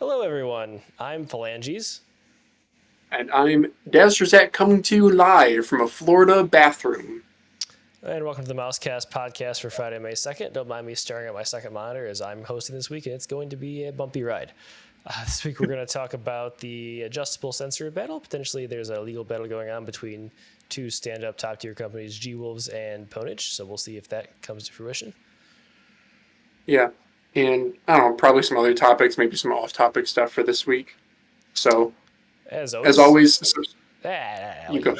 Hello, everyone. I'm Phalanges. And I'm Daz coming to you live from a Florida bathroom. And welcome to the MouseCast podcast for Friday, May 2nd. Don't mind me staring at my second monitor as I'm hosting this week, and it's going to be a bumpy ride. This week, we're going to talk about the adjustable sensor battle. Potentially, there's a legal battle going on between two stand-up top-tier companies, G-Wolves and Pwnage, so we'll see if that comes to fruition. Yeah. And I don't know, probably some other topics, maybe some off-topic stuff for this week. So, As as always, always, I'll you let you go.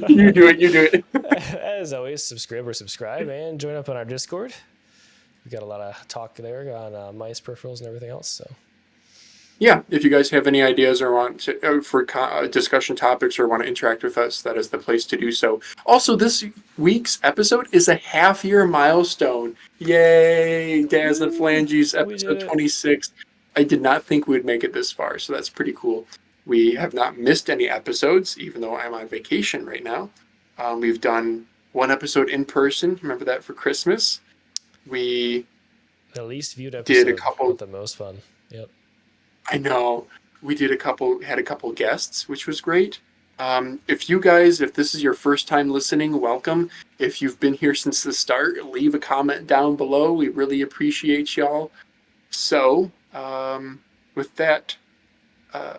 do You do it. You do it. it. As always, subscribe, and join up on our Discord. We got a lot of talk there on mice peripherals and everything else. So, Yeah, if you guys have any ideas or want to for discussion topics or want to interact with us, that is the place to do so. Also, this week's episode is a half-year milestone. Yay! Daz and Phalanges, episode 26. I did not think we'd make it this far, so that's pretty cool. We have not missed any episodes, even though I'm on vacation right now. We've done one episode in person. Remember that for Christmas? We the least viewed episode, did a couple, but the most fun. Yep. I know. We did had a couple guests, which was great. If this is your first time listening, welcome. If you've been here since the start, leave a comment down below. We really appreciate y'all. So, with that,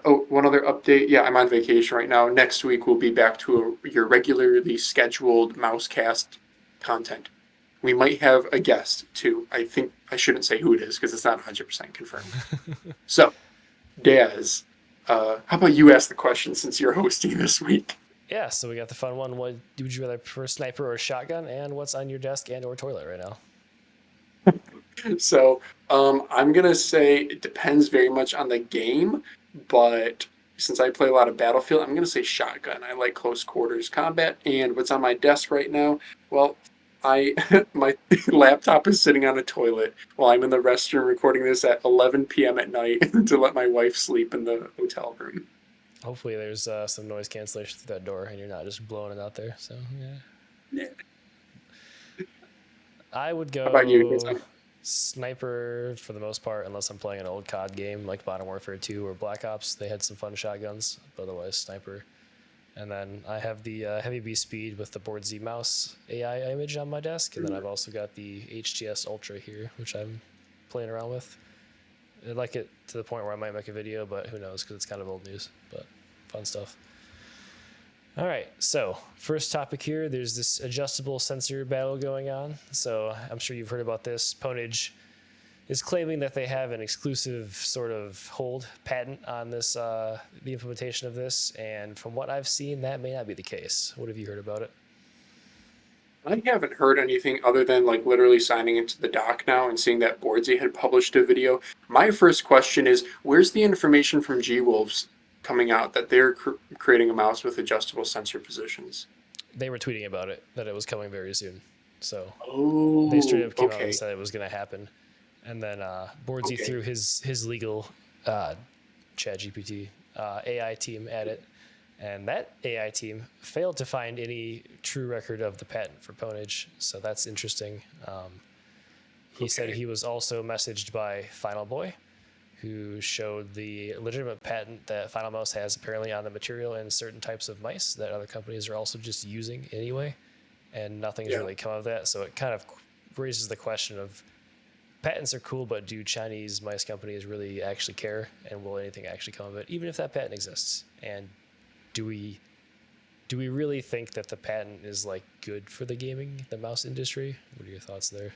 one other update. Yeah, I'm on vacation right now. Next week, we'll be back to your regularly scheduled MouseCast content. We might have a guest, too. I think I shouldn't say who it is because it's not 100% confirmed. So, Daz, how about you ask the question since you're hosting this week? Yeah, so we got the fun one. What would you rather prefer, sniper or shotgun? And what's on your desk and or toilet right now? So, I'm going to say it depends very much on the game, but since I play a lot of Battlefield, I'm going to say shotgun. I like close quarters combat, and what's on my desk right now? Well, my laptop is sitting on a toilet while I'm in the restroom recording this at 11 p.m. at night to let my wife sleep in the hotel room. Hopefully, there's some noise cancellation through that door, and you're not just blowing it out there. So yeah. I would go. How about you? Sniper for the most part, unless I'm playing an old COD game like Modern Warfare 2 or Black Ops. They had some fun shotguns, but otherwise sniper. And then I have the Heavy B Speed with the Board Z mouse AI image on my desk, and then I've also got the HTS Ultra here, which I'm playing around with. I like it to the point where I might make a video, but who knows, because it's kind of old news, but fun stuff. All right, so first topic here, there's this adjustable sensor battle going on. So I'm sure you've heard about this. Pwnage is claiming that they have an exclusive sort of hold patent on this, the implementation of this. And from what I've seen, that may not be the case. What have you heard about it? I haven't heard anything other than like literally signing into the doc now and seeing that Boardsy had published a video. My first question is, where's the information from G-Wolves coming out that they're creating a mouse with adjustable sensor positions? They were tweeting about it, that it was coming very soon. So they straight up came out and said it was going to happen. And then Boardsy threw his legal ChatGPT AI team at it. And that AI team failed to find any true record of the patent for Pwnage. So that's interesting. He said he was also messaged by Final Boy, who showed the legitimate patent that Final Mouse has apparently on the material and certain types of mice that other companies are also just using anyway. And nothing's really come of that. So it kind of raises the question of, patents are cool, but do Chinese mice companies really actually care? And will anything actually come of it, even if that patent exists? And do we really think that the patent is like good for the mouse industry? What are your thoughts there?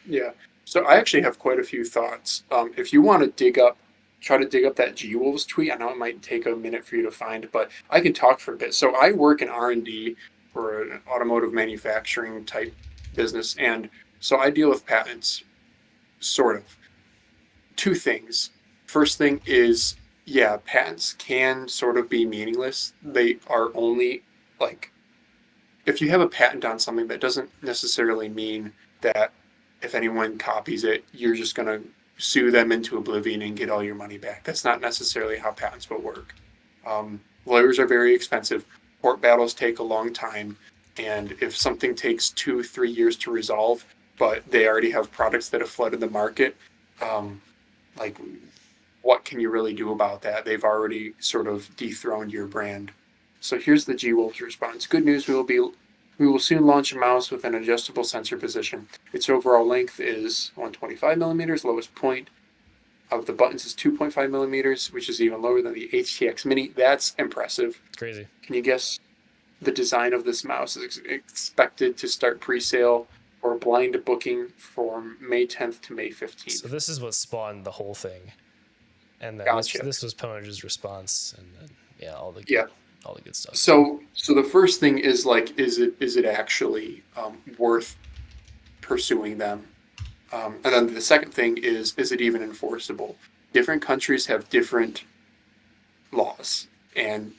Yeah. So I actually have quite a few thoughts. If you want to try to dig up that G-Wolves tweet, I know it might take a minute for you to find, but I can talk for a bit. So I work in R&D for an automotive manufacturing type business, and so I deal with patents, sort of. Two things. First thing is, yeah, patents can sort of be meaningless. They are only, like, if you have a patent on something, that doesn't necessarily mean that if anyone copies it, you're just going to sue them into oblivion and get all your money back. That's not necessarily how patents will work. Lawyers are very expensive. Court battles take a long time. And if something takes 2-3 years to resolve, but they already have products that have flooded the market, like what can you really do about that? They've already sort of dethroned your brand. So here's the G-Wolf's response. Good news, we will soon launch a mouse with an adjustable sensor position. Its overall length is 125 millimeters. Lowest point of the buttons is 2.5 millimeters, which is even lower than the HTX Mini. That's impressive. It's crazy. Can you guess the design of this mouse is expected to start pre-sale or blind booking from May 10th to May 15th? So this is what spawned the whole thing. And then Gotcha. this was Pwnage's response, and then, all the good stuff. So the first thing is like, is it actually worth pursuing them? And then the second thing is it even enforceable? Different countries have different laws and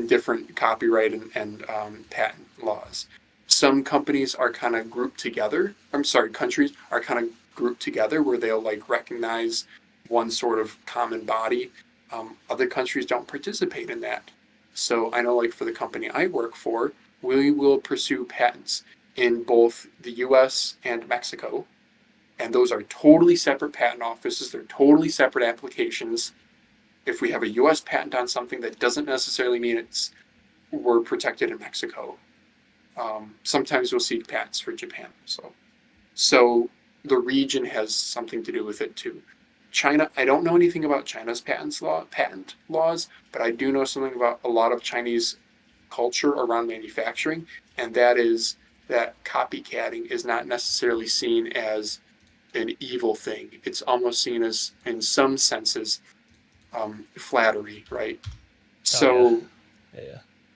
different copyright and patent laws. Some companies are kind of grouped together. Countries are kind of grouped together where they'll like recognize one sort of common body. Other countries don't participate in that. So I know, like for the company I work for, we will pursue patents in both the U.S. and Mexico, and those are totally separate patent offices. They're totally separate applications. If we have a U.S. patent on something, that doesn't necessarily mean we're protected in Mexico. Sometimes we'll seek patents for Japan. So the region has something to do with it too. China, I don't know anything about China's patent laws, but I do know something about a lot of Chinese culture around manufacturing, and that is that copycatting is not necessarily seen as an evil thing. It's almost seen as, in some senses, flattery, right? So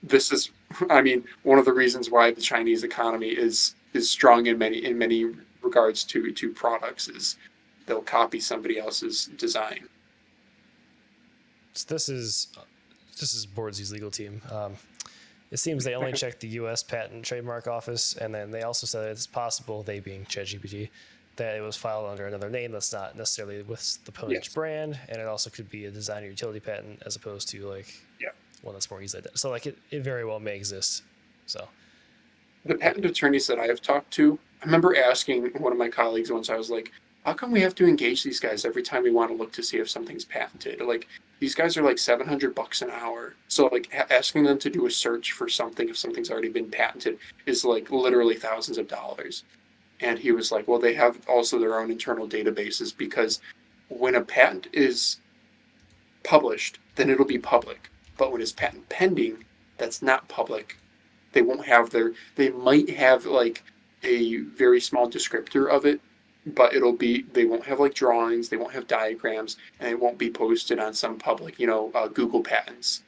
this is, one of the reasons why the Chinese economy is strong in many regards to products is they'll copy somebody else's design. So this is Boardsy's legal team. It seems they only checked the U.S. Patent Trademark Office, and then they also said it's possible, they being ChatGPT, that it was filed under another name that's not necessarily with the Pwnage brand, and it also could be a design or utility patent as opposed to one that's more easily done. So it very well may exist. So the patent attorneys that I have talked to, I remember asking one of my colleagues once, I was like, how come we have to engage these guys every time we want to look to see if something's patented? Like, these guys are like $700 an hour. So like asking them to do a search for something if something's already been patented is like literally thousands of dollars. And he was like, well, they have also their own internal databases, because when a patent is published, then it'll be public. But when it's patent pending, that's not public. They they might have like a very small descriptor of it, but they won't have like drawings, they won't have diagrams, and it won't be posted on some public, Google Patents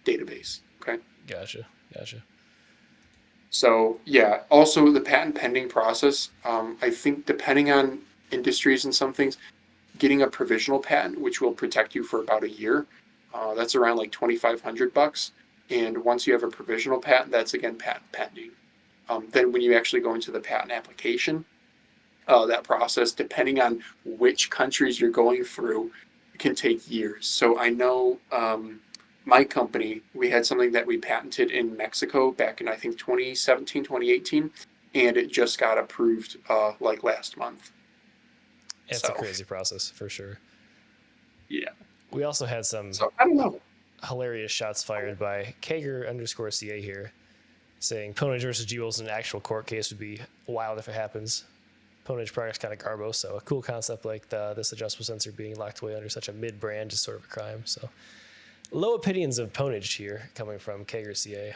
database. Okay. Gotcha. So yeah, also the patent pending process, I think depending on industries and some things, getting a provisional patent, which will protect you for about a year, that's around like $2,500. And once you have a provisional patent, that's again patent pending. Then when you actually go into the patent application, that process, depending on which countries you're going through, can take years. So I know my company, we had something that we patented in Mexico back in, I think, 2017, 2018, and it just got approved like last month. It's a crazy process for sure. Yeah. We also had some I don't know. hilarious shots fired by Kager_CA here, saying Pwnage versus G-Wolf's in an actual court case would be wild if it happens. Pwnage product's kind of garbo, so a cool concept like this adjustable sensor being locked away under such a mid-brand is sort of a crime. So low opinions of Pwnage here coming from Kager_CA.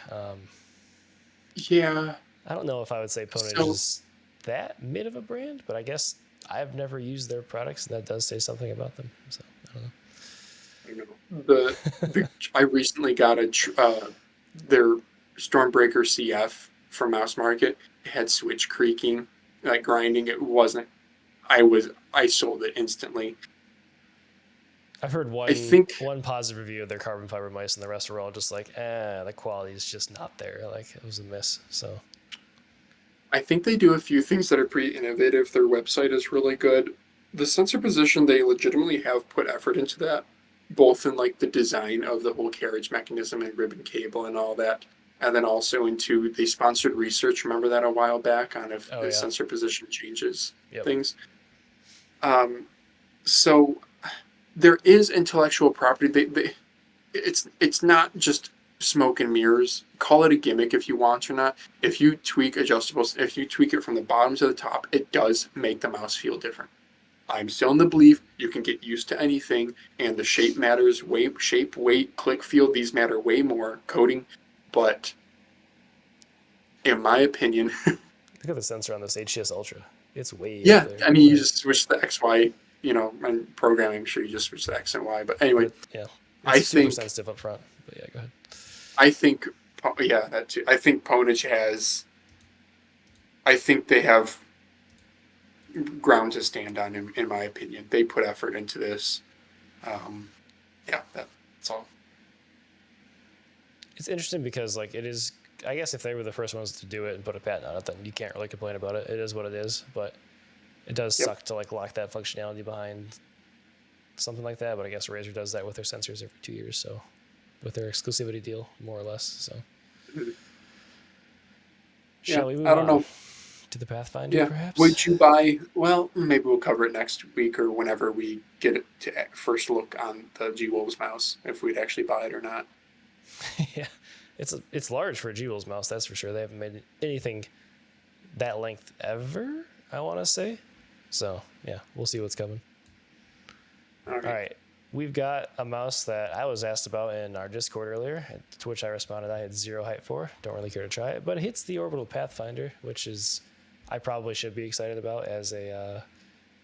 Yeah. I don't know if I would say Pwnage is that mid of a brand, but I guess I've never used their products, and that does say something about them. So I don't know. I recently got their Stormbreaker CF from Mouse Market. It had switch creaking, like grinding. It wasn't. I sold it instantly. I've heard one positive review of their carbon fiber mice, and the rest were all just like, the quality is just not there. Like, it was a miss. So I think they do a few things that are pretty innovative. Their website is really good. The sensor position, they legitimately have put effort into that, both in like the design of the whole carriage mechanism and ribbon cable and all that, and then also into the sponsored research. Remember that a while back on if the sensor position changes things. So there is intellectual property. It's not just smoke and mirrors. Call it a gimmick if you want or not. If you tweak adjustables, if you tweak it from the bottom to the top, it does make the mouse feel different. I'm still in the belief you can get used to anything, and the shape matters. Shape, weight, click feel, these matter way more. Coding, but in my opinion, Look at the sensor on this HCS Ultra. It's way yeah. up there. I mean, you just switch the X, Y. And programming, I'm sure you just switch the X and Y. But anyway, yeah, I it's super think sensitive up front. But yeah, go ahead. I think, yeah, that too. I think Pwnage has. I think they have ground to stand on, in my opinion. They put effort into this. Yeah, that's all. It's interesting because like it is. I guess if they were the first ones to do it and put a patent on it, then you can't really complain about it. It is what it is, but it does suck to like lock that functionality behind something like that. But I guess Razer does that with their sensors every 2 years, so with their exclusivity deal, more or less. So, shall we move I don't know. to the Pathfinder, perhaps? Would you buy? Well, maybe we'll cover it next week or whenever we get it to first look on the G-Wolves mouse, if we'd actually buy it or not. Yeah, it's large for a G-Wolves mouse, that's for sure. They haven't made anything that length ever, I want to say. So yeah, we'll see what's coming. All right. We've got a mouse that I was asked about in our Discord earlier, to which I responded I had 0 height for. Don't really care to try it, but it's the Orbital Pathfinder, which is I probably should be excited about as a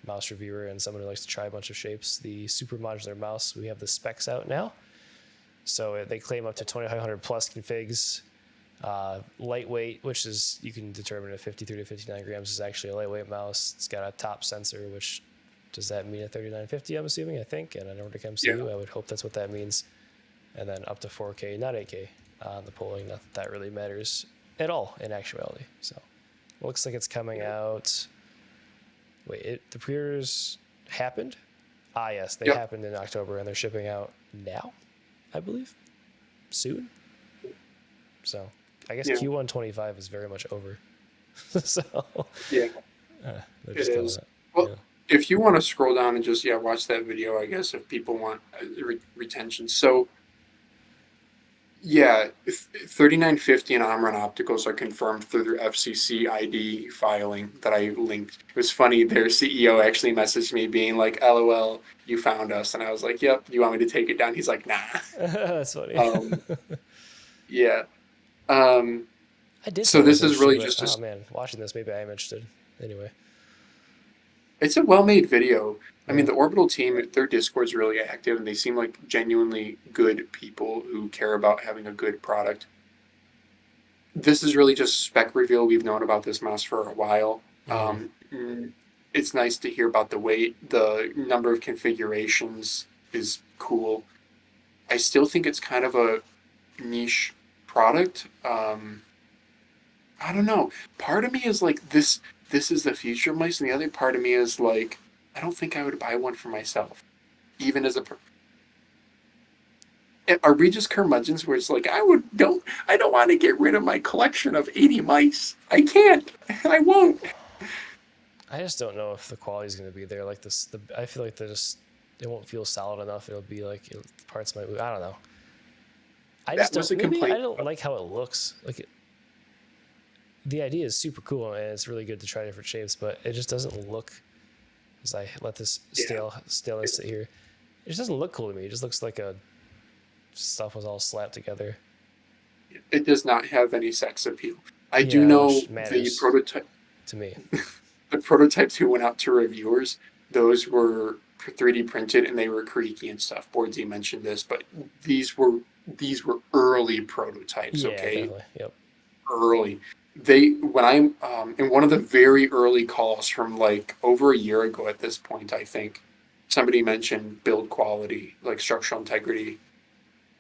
mouse reviewer and someone who likes to try a bunch of shapes. The super modular mouse, we have the specs out now. So they claim up to 2,500 plus configs. Lightweight, which is, you can determine if 53 to 59 grams is actually a lightweight mouse. It's got a top sensor, which does that mean a 3950, I'm assuming, I think, and a Nordic MCU. I would hope that's what that means. And then up to 4K, not 8K on the polling. Not that really matters at all in actuality. So it looks like it's coming out. Wait, the pre-orders happened? Yes, they happened in October, and they're shipping out now, I believe. Soon. So I guess Q1 25 is very much over. So it is. Well, if you want to scroll down and just watch that video, I guess if people want retention. So 3950 and Omron Opticals are confirmed through their FCC ID filing that I linked. It was funny. Their CEO actually messaged me being like, "LOL, you found us," and I was like, "Yep. You want me to take it down?" He's like, "Nah." That's funny. Yeah. I did. So this is really just. Oh man, watching this, maybe I am interested. Anyway, it's a well-made video. I mean, the Orbital team, their Discord's really active, and they seem like genuinely good people who care about having a good product. This is really just spec reveal. We've known about this mouse for a while. It's nice to hear about the weight. The number of configurations is cool. I still think it's kind of a niche product. I don't know. Part of me is like, this is the future of mice, and the other part of me is like, I don't think I would buy one for myself, even as a. Are we just curmudgeons where it's like, I don't want to get rid of my collection of 80 mice. I can't. I won't. I just don't know if the quality is going to be there. Like this, I feel like it won't feel solid enough. It'll be like parts might move. I don't know. I don't like how it looks. Like the idea is super cool and it's really good to try different shapes, but it just doesn't look. As I let this staleness sit here, it just doesn't look cool to me. It just looks like stuff was all slapped together. It does not have any sex appeal. I do know the prototype to me. The prototypes who went out to reviewers, those were 3D printed and they were creaky and stuff. Boardsy mentioned this, but these were early prototypes. Okay, definitely. Yep. Early. When I'm in one of the very early calls from like over a year ago at this point, I think somebody mentioned build quality, like structural integrity,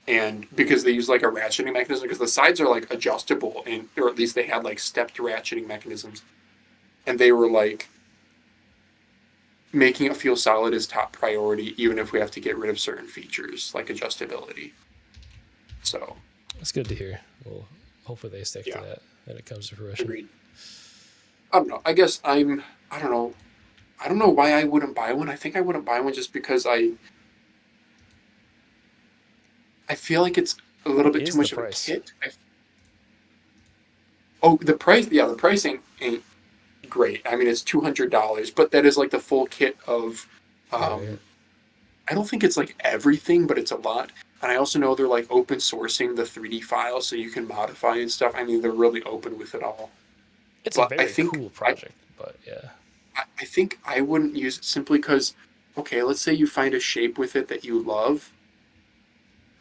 and because they use like a ratcheting mechanism, because the sides are like adjustable, or at least they had like stepped ratcheting mechanisms, and they were like making it feel solid is top priority, even if we have to get rid of certain features like adjustability. So that's good to hear. Well, hopefully they stick to that and it comes to fruition. Agreed. I don't know. I guess I don't know why I wouldn't buy one. I think I wouldn't buy one just because I I feel like it's a little What bit too is the much of a price? kit. Oh, the price, yeah, the pricing ain't great. I mean, it's $200, but that is like the full kit of. Right. Um, I don't think it's like everything, but it's a lot. And I also know they're like open sourcing the 3D file so you can modify and stuff. I mean, they're really open with it all. It's a But very cool project, but yeah. I think I wouldn't use it simply because, okay, let's say you find a shape with it that you love.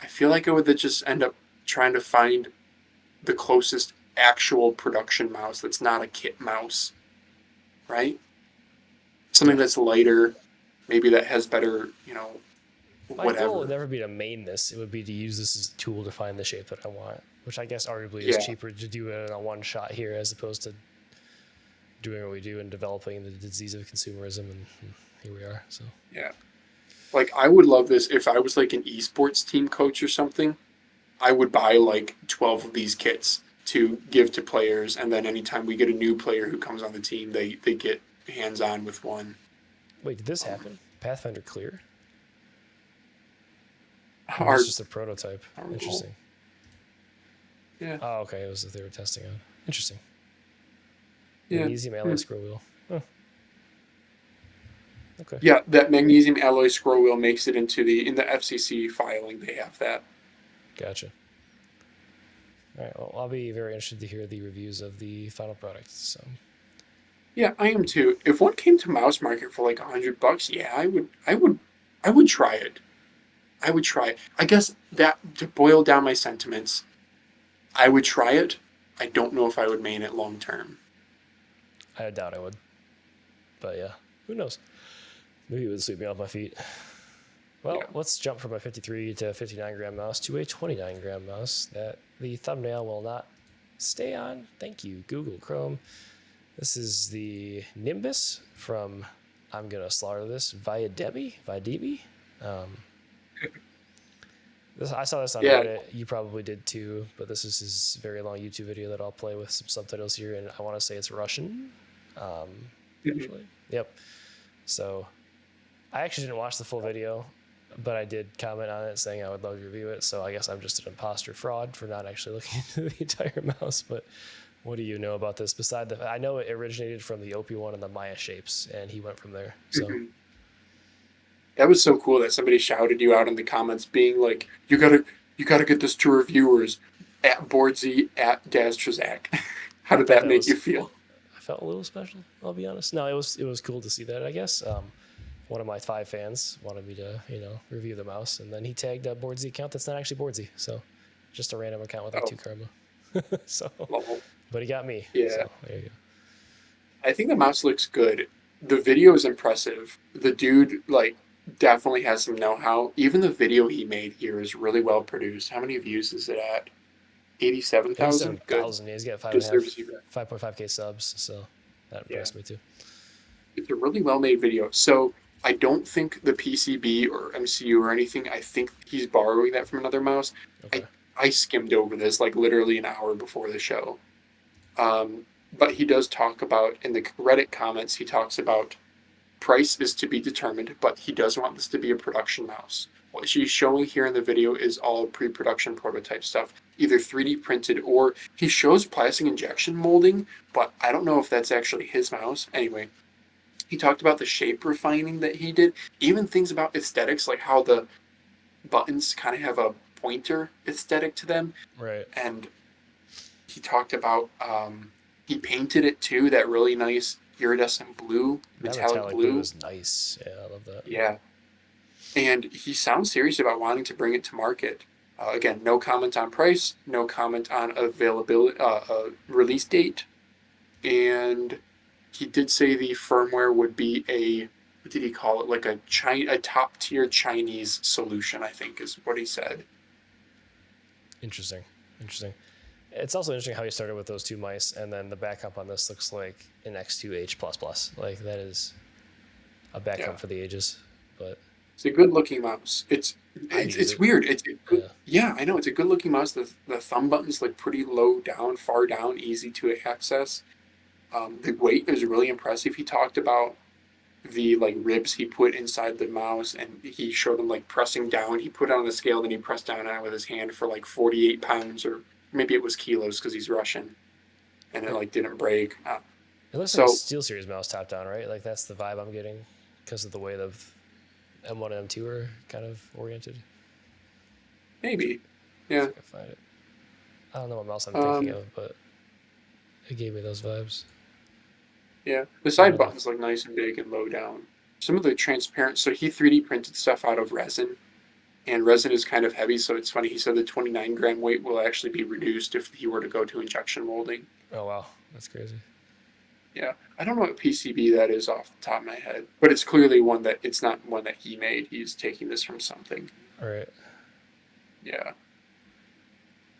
I feel like I would just end up trying to find the closest actual production mouse that's not a kit mouse, right? Something Yeah. that's lighter, maybe that has better, My goal would whatever. never be to main this. It would be to use this as a tool to find the shape that I want, which I guess arguably is Yeah. cheaper to do it in a one shot here as opposed to doing what we do and developing the disease of consumerism. And here we are. So, Yeah. Like I would love this if I was like an esports team coach or something. I would buy like 12 of these kits to give to players, and then anytime we get a new player who comes on the team, they get hands on with one. wait, did this Um, happen? Pathfinder clear? Or was our this just a prototype? our goal. Interesting. Yeah. Oh, okay. It was that they were testing on. Interesting. Yeah. Magnesium alloy scroll wheel. Huh. Okay. Yeah, that magnesium alloy scroll wheel makes it into in the FCC filing. They have that. Gotcha. All right. Well, I'll be very interested to hear the reviews of the final product. So, Yeah, I am too. If one came to Mouse Market for like $100, yeah, I would try it. I would try it. I guess that to boil down my sentiments, I would try it. I don't know if I would main it long term. I doubt I would. But yeah, who knows? Maybe it would sweep me off my feet. Well, Yeah. let's jump from a 53 to 59 gram mouse to a 29 gram mouse that the thumbnail will not stay on. Thank you, Google Chrome. This is the Nimbus from, I'm going to slaughter this, Viadebi. I saw this on Yeah. Reddit. You probably did too, but this is his very long YouTube video that I'll play with some subtitles here, and I want to say it's Russian. Actually, yep. So I actually didn't watch the full video, but I did comment on it saying I would love to review it. So I guess I'm just an imposter fraud for not actually looking into the entire mouse. But what do you know about this? Beside I know it originated from the OP1 and the Maya shapes, and he went from there. So. Mhm. That was so cool that somebody shouted you out in the comments, being like, "You gotta get this to reviewers at Boardsy at Daz How I did thought that that make was you feel? I felt a little special. I'll be honest. No, it was cool to see that. I guess one of my 5 fans wanted me to review the mouse, and then he tagged a Boardsy account that's not actually Boardsy, so just a random account with like Oh, 2 karma. So, well, but he got me. yeah. So there you go. I think the mouse looks good. The video is impressive. The dude like definitely has some know-how. Even the video he made here is really well produced. How many views is it at? 87,000? Good. 87,000. Yeah, he's got Deserves you that. 5.5k subs, so that Yeah. impressed me too. It's a really well-made video. So I don't think the PCB or MCU or anything, I think he's borrowing that from another mouse. Okay. I skimmed over this like literally an hour before the show. But he does talk about, in the Reddit comments, he talks about price is to be determined, but he does want this to be a production mouse. What she's showing here in the video is all pre-production prototype stuff, either 3D printed or he shows plastic injection molding, but I don't know if that's actually his mouse. Anyway, he talked about the shape refining that he did, even things about aesthetics, like how the buttons kind of have a pointer aesthetic to them. Right. And he talked about he painted it too, that really nice iridescent blue, That metallic blue. is nice. Yeah, I love that. Yeah. And he sounds serious about wanting to bring it to market. Again, no comment on price, no comment on availability, release date. And he did say the firmware would be what did he call it? Like a top tier Chinese solution, I think is what he said. Interesting. It's also interesting how he started with those 2 mice, and then the backup on this looks like an X2H++. Like that is a backup for the ages. But it's a good looking mouse. It's it. weird. It's good, yeah, I know it's a good looking mouse. The thumb buttons look pretty low down, far down, easy to access. The weight is really impressive. He talked about the like ribs he put inside the mouse, and he showed them like pressing down. He put it on the scale, then he pressed down on it with his hand for like 48 pounds, or maybe it was kilos because he's Russian, and it like didn't break. It looks like a So SteelSeries mouse top down, right? Like that's the vibe I'm getting because of the way the M1 and M2 are kind of oriented. maybe, If yeah. I can find it. I don't know what mouse I'm thinking Um, of, but it gave me those vibes. yeah. The One side of the buttons look nice and big and low down. Some of the transparent. So he 3D printed stuff out of resin, and resin is kind of heavy. So it's funny. He said the 29-gram weight will actually be reduced if he were to go to injection molding. oh wow, that's crazy. Yeah, I don't know what PCB that is off the top of my head, but it's clearly one that it's not one that he made. He's taking this from something. All right. Yeah.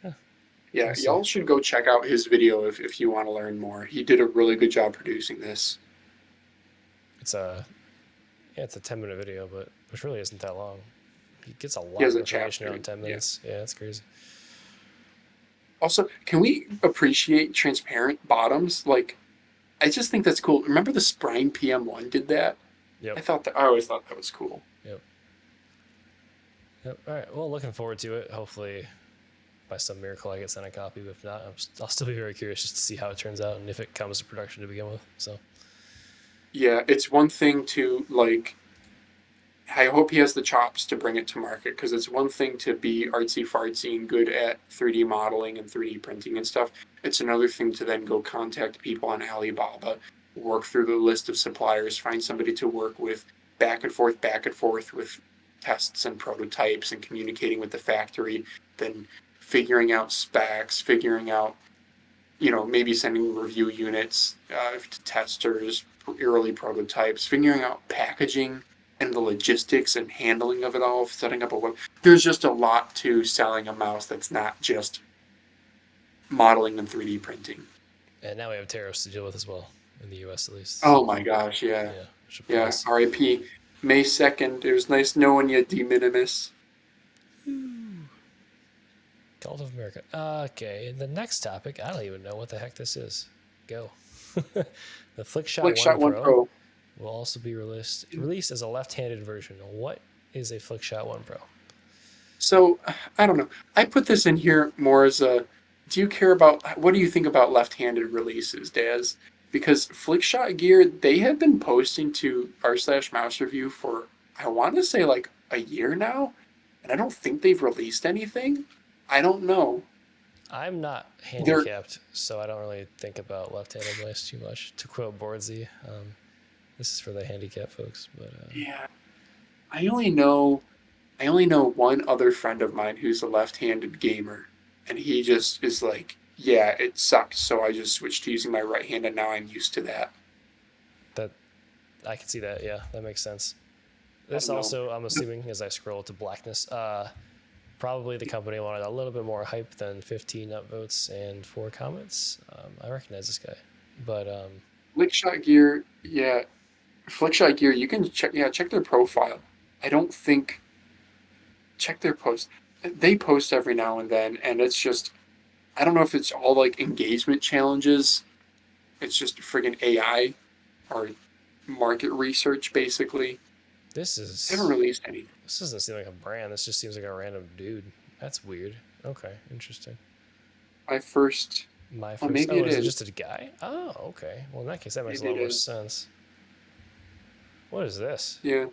Yeah, Yeah, we'll see. y'all should go check out his video if you want to learn more. He did a really good job producing this. It's a it's a 10-minute video, but which really isn't that long. He gets a He lot has of a information chapter. out in 10 Yeah. minutes. Yeah, that's crazy. Also, can we appreciate transparent bottoms? Like, I just think that's cool. Remember the Sprine PM1 did that? Yep. I always thought that was cool. Yep. Yep. All right. Well, looking forward to it. Hopefully, by some miracle, I get sent a copy. But if not, I'll still be very curious just to see how it turns out and if it comes to production to begin with. So, Yeah, it's one thing to like I hope he has the chops to bring it to market, because it's one thing to be artsy fartsy and good at 3D modeling and 3D printing and stuff. It's another thing to then go contact people on Alibaba, work through the list of suppliers, find somebody to work with, back and forth with tests and prototypes and communicating with the factory, then figuring out specs, figuring out, maybe sending review units to testers, early prototypes, figuring out packaging and the logistics and handling of it all, setting up a web. There's just a lot to selling a mouse that's not just modeling and 3D printing. and now we have tariffs to deal with as well in the U.S. at least. Oh So, my gosh, yeah. yeah, Yeah, RIP. May 2nd. It was nice knowing you, de minimis. Cult of America. Okay, the next topic, I don't even know what the heck this is. Go. The Flickshot 1 Flickshot 1 Pro Pro. will also be released as a left-handed version. What is a Flickshot 1 Pro? So, I don't know. I put this in here more as a, what do you think about left-handed releases, Daz? Because Flickshot Gear, they have been posting to r/mousereview for, I want to say like a year now, and I don't think they've released anything. I don't know. I'm not They're, handicapped, so I don't really think about left-handed mice too much. To quote Boardsy, this is for the handicapped folks. But yeah, I only know one other friend of mine who's a left-handed gamer, and he just is like, yeah, it sucks, so I just switched to using my right hand, and now I'm used to that. that I can see that. Yeah, that makes sense. I This don't know. also, I'm assuming, as I scroll to blackness, probably the company wanted a little bit more hype than 15 upvotes and 4 comments. I recognize this guy, but Flickshot Gear, yeah, Flickshot Gear, you can check their profile. I don't think check their post. They post every now and then, and it's just I don't know if it's all like engagement challenges. It's just friggin' AI or market research, basically. this They haven't is released anything. this doesn't seem like a brand. This just seems like a random dude. That's weird. Okay, interesting. My first. My Oh, first. maybe Oh, it is it is. just a guy? Oh, okay. Well, in that case, that makes a Maybe lot it more is. sense. What is this? Yeah.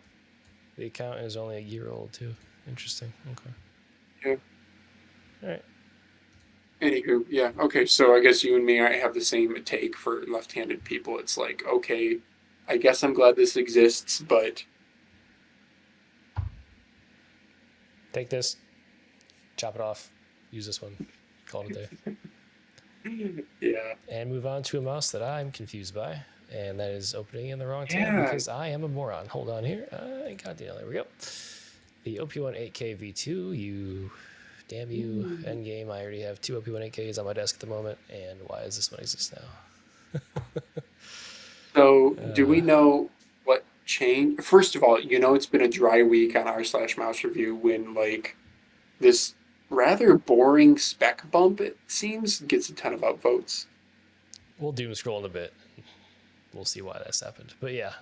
The account is only a year old too. Interesting. Okay. Yeah. All right. Anywho, yeah. Okay, so I guess you and me, I have the same take for left-handed people. It's like, okay, I guess I'm glad this exists, but Take this. Chop it off. Use this one. Call it a day. yeah. And move on to a mouse that I'm confused by. And that is opening in the wrong tab Yeah. because I am a moron. Hold on here. Goddamn, there we go. The OP1 8K V2, damn you, endgame. I already have 2 OP1 8Ks on my desk at the moment. And why does this one exist now? So, do we know what changed? First of all, it's been a dry week on r/mouse review when like this rather boring spec bump, it seems, gets a ton of upvotes. We'll doom scroll in a bit. We'll see why that's happened. But yeah,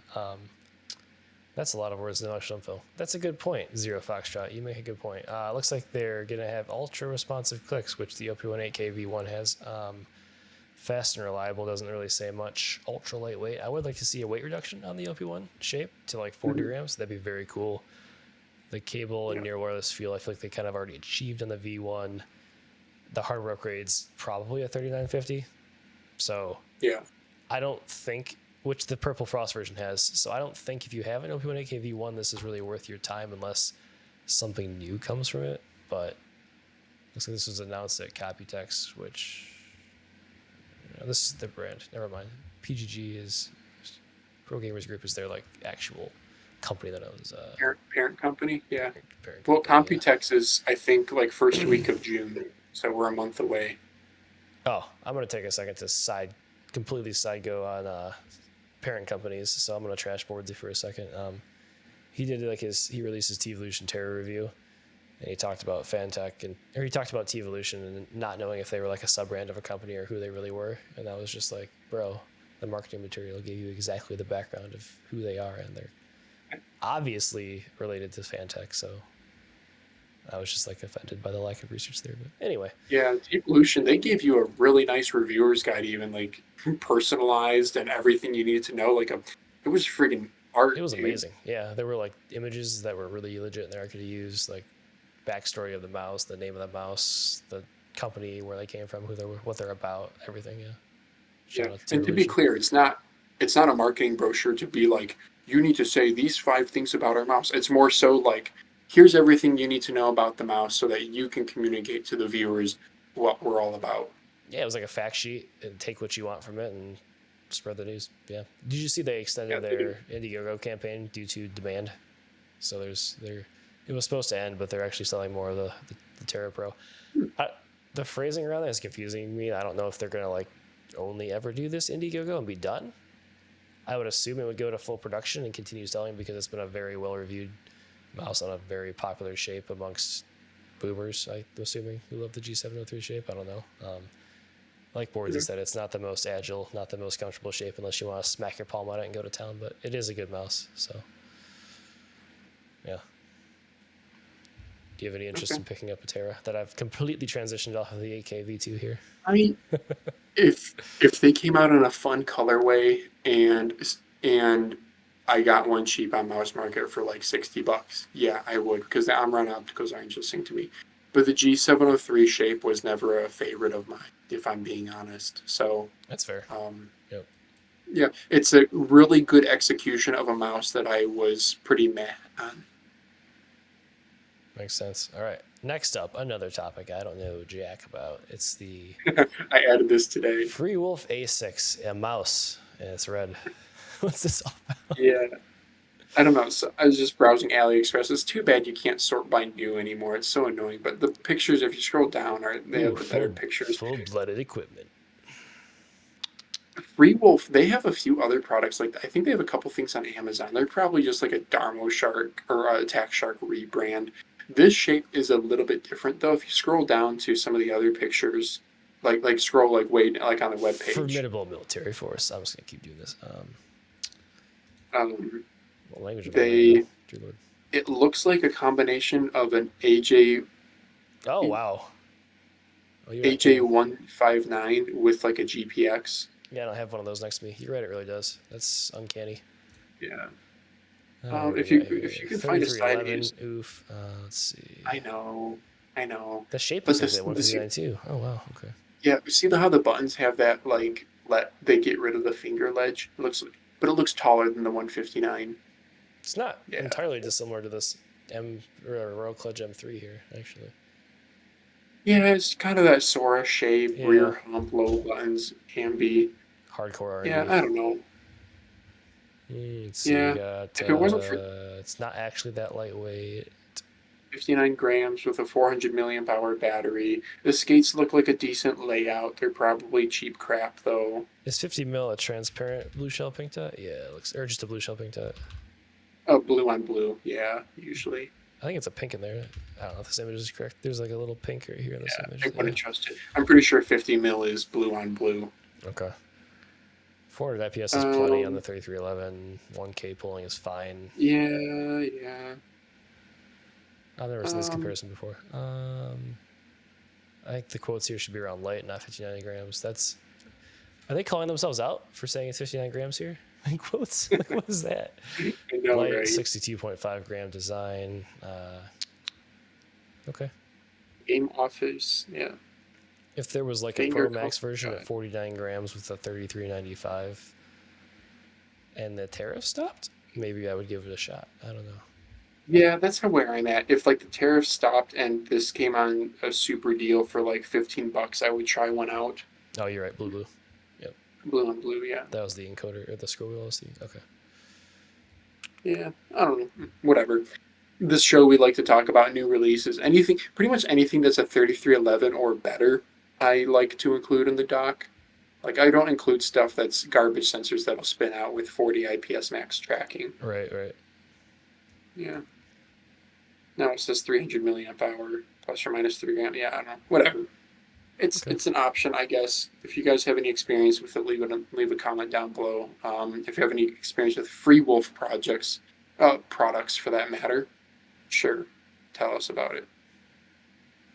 That's a lot of words in intellectual info. That's a good point, Zero Foxtrot. You make a good point. Looks like they're going to have ultra responsive clicks, which the OP18K V1 has. Fast and reliable doesn't really say much. Ultra lightweight. I would like to see a weight reduction on the OP1 shape to like 40 grams. That'd be very cool. The cable and near wireless feel, I feel like they kind of already achieved on the V1. The hardware upgrade's probably a 3950. So Yeah. I don't think, which the Purple Frost version has, so I don't think if you have an OP18K V1, this is really worth your time unless something new comes from it. But looks like this was announced at Copytex, which this is the brand. Never mind. PGG is Pro Gamers Group is their like actual company that owns Parent company. Yeah. parent Well, company, Computex is, I think, like first week of June, so we're a month away. Oh, I'm gonna take a second to completely side go on parent companies. So I'm gonna trash Boardsy for a second. He released his T-Evolution Terror review, and he talked about he talked about T-Evolution and not knowing if they were like a sub brand of a company or who they really were. And I was just like, bro, the marketing material gave you exactly the background of who they are, and they're obviously related to Fantech. So I was just like offended by the lack of research there. But anyway. Yeah, Evolution, they gave you a really nice reviewer's guide, even like personalized and everything you needed to know. It was friggin' art. It was dude. amazing. Yeah, there were like images that were really legit in there I could use, like backstory of the mouse, the name of the mouse, the company, where they came from, what they're about, everything. Yeah. Yeah, and to be clear, it's not a marketing brochure to be like, you need to say these 5 things about our mouse. It's more so like, here's everything you need to know about the mouse so that you can communicate to the viewers what we're all about. Yeah, it was like a fact sheet, and take what you want from it and spread the news. Yeah. Did you see they extended their Indiegogo campaign due to demand? So it was supposed to end, but they're actually selling more of the Terra Pro. The phrasing around that is confusing me. I don't know if they're gonna like only ever do this Indiegogo and be done. I would assume it would go to full production and continue selling because it's been a very well reviewed mouse on a very popular shape amongst boomers, I'm assuming, who love the G703 shape. I don't know. Like Boardsy said, it's not the most agile, not the most comfortable shape unless you want to smack your palm on it and go to town, but it is a good mouse. So, yeah. Do you have any interest in picking up a Terra? That I've completely transitioned off of the 8K V2 here. I mean, if they came out in a fun colorway and I got one cheap on Mouse Market for like $60, yeah, I would, because the Omron opticals are interesting to me. But the G703 shape was never a favorite of mine, if I'm being honest. So that's fair. Yep. Yeah, it's a really good execution of a mouse that I was pretty meh on. Makes sense. All right. Next up, another topic I don't know jack about. It's the I added this today. Free Wolf A6, a mouse, and it's red. What's this all about? Yeah. I don't know. So I was just browsing AliExpress. It's too bad you can't sort by new anymore. It's so annoying. But the pictures, if you scroll down, they have the better pictures. Full-blooded equipment. Free Wolf, they have a few other products. Like I think they have a couple things on Amazon. They're probably just like a Darmo Shark or a Attack Shark rebrand. This shape is a little bit different though. If you scroll down to some of the other pictures, like scroll like way like on the web page. Formidable military force. I'm just gonna keep doing this. What language? It looks like a combination of an AJ. Oh wow. AJ159 with like a GPX. Yeah, I don't have one of those next to me. You're right, it really does. That's uncanny. Yeah. If you can find a side view. Oof. Let's see. I know. The shape is a 159 too. Oh wow. Okay. Yeah. See how the buttons have that they get rid of the finger ledge. It looks taller than the 159. It's not entirely dissimilar to this Royal Clutch M3 here, actually. Yeah, it's kind of that Sora shape, rear hump, low buttons, ambi. Hardcore R&D. Yeah, I don't know. Let's see, if it wasn't for... It's not actually that lightweight. 59 grams with a 400 milliamp hour battery. The skates look like a decent layout. They're probably cheap crap, though. Is 50 mil a transparent blue shell pink dot? Yeah, it looks... Or just a blue shell pink dot. Oh, blue on blue. Yeah, usually. I think it's a pink in there. I don't know if this image is correct. There's like a little pink right here in this image. I wouldn't trust it. I'm pretty sure 50 mil is blue on blue. Okay. 400 IPS is plenty on the 3311. 1K pulling is fine. Yeah. I've never seen this comparison before. I think the quotes here should be around light, not 59 grams. Are they calling themselves out for saying it's 59 grams here? In quotes? Like, what is that? I know, Light, right? 62.5 gram design. Okay. Game Office, yeah. If there was like a Pro Max version at 49 grams with a 33.95 and the tariff stopped, maybe I would give it a shot. I don't know. Yeah, that's where I'm at. If like the tariff stopped and this came on a super deal for like $15, I would try one out. Oh, you're right. Blue. Yep. Blue on blue, yeah. That was the encoder or the scroll wheel LSD. Okay. Yeah, I don't know. Whatever. This show we like to talk about new releases. Anything, pretty much anything that's a 3311 or better, I like to include in the dock. Like, I don't include stuff that's garbage sensors that'll spin out with 40 IPS max tracking. Right. Yeah. Now it says 300 milliamp hour plus or minus 3 grams. Yeah, I don't know. Whatever. It's an option, I guess. If you guys have any experience with it, leave a comment down below. If you have any experience with Free Wolf products for that matter, sure, tell us about it.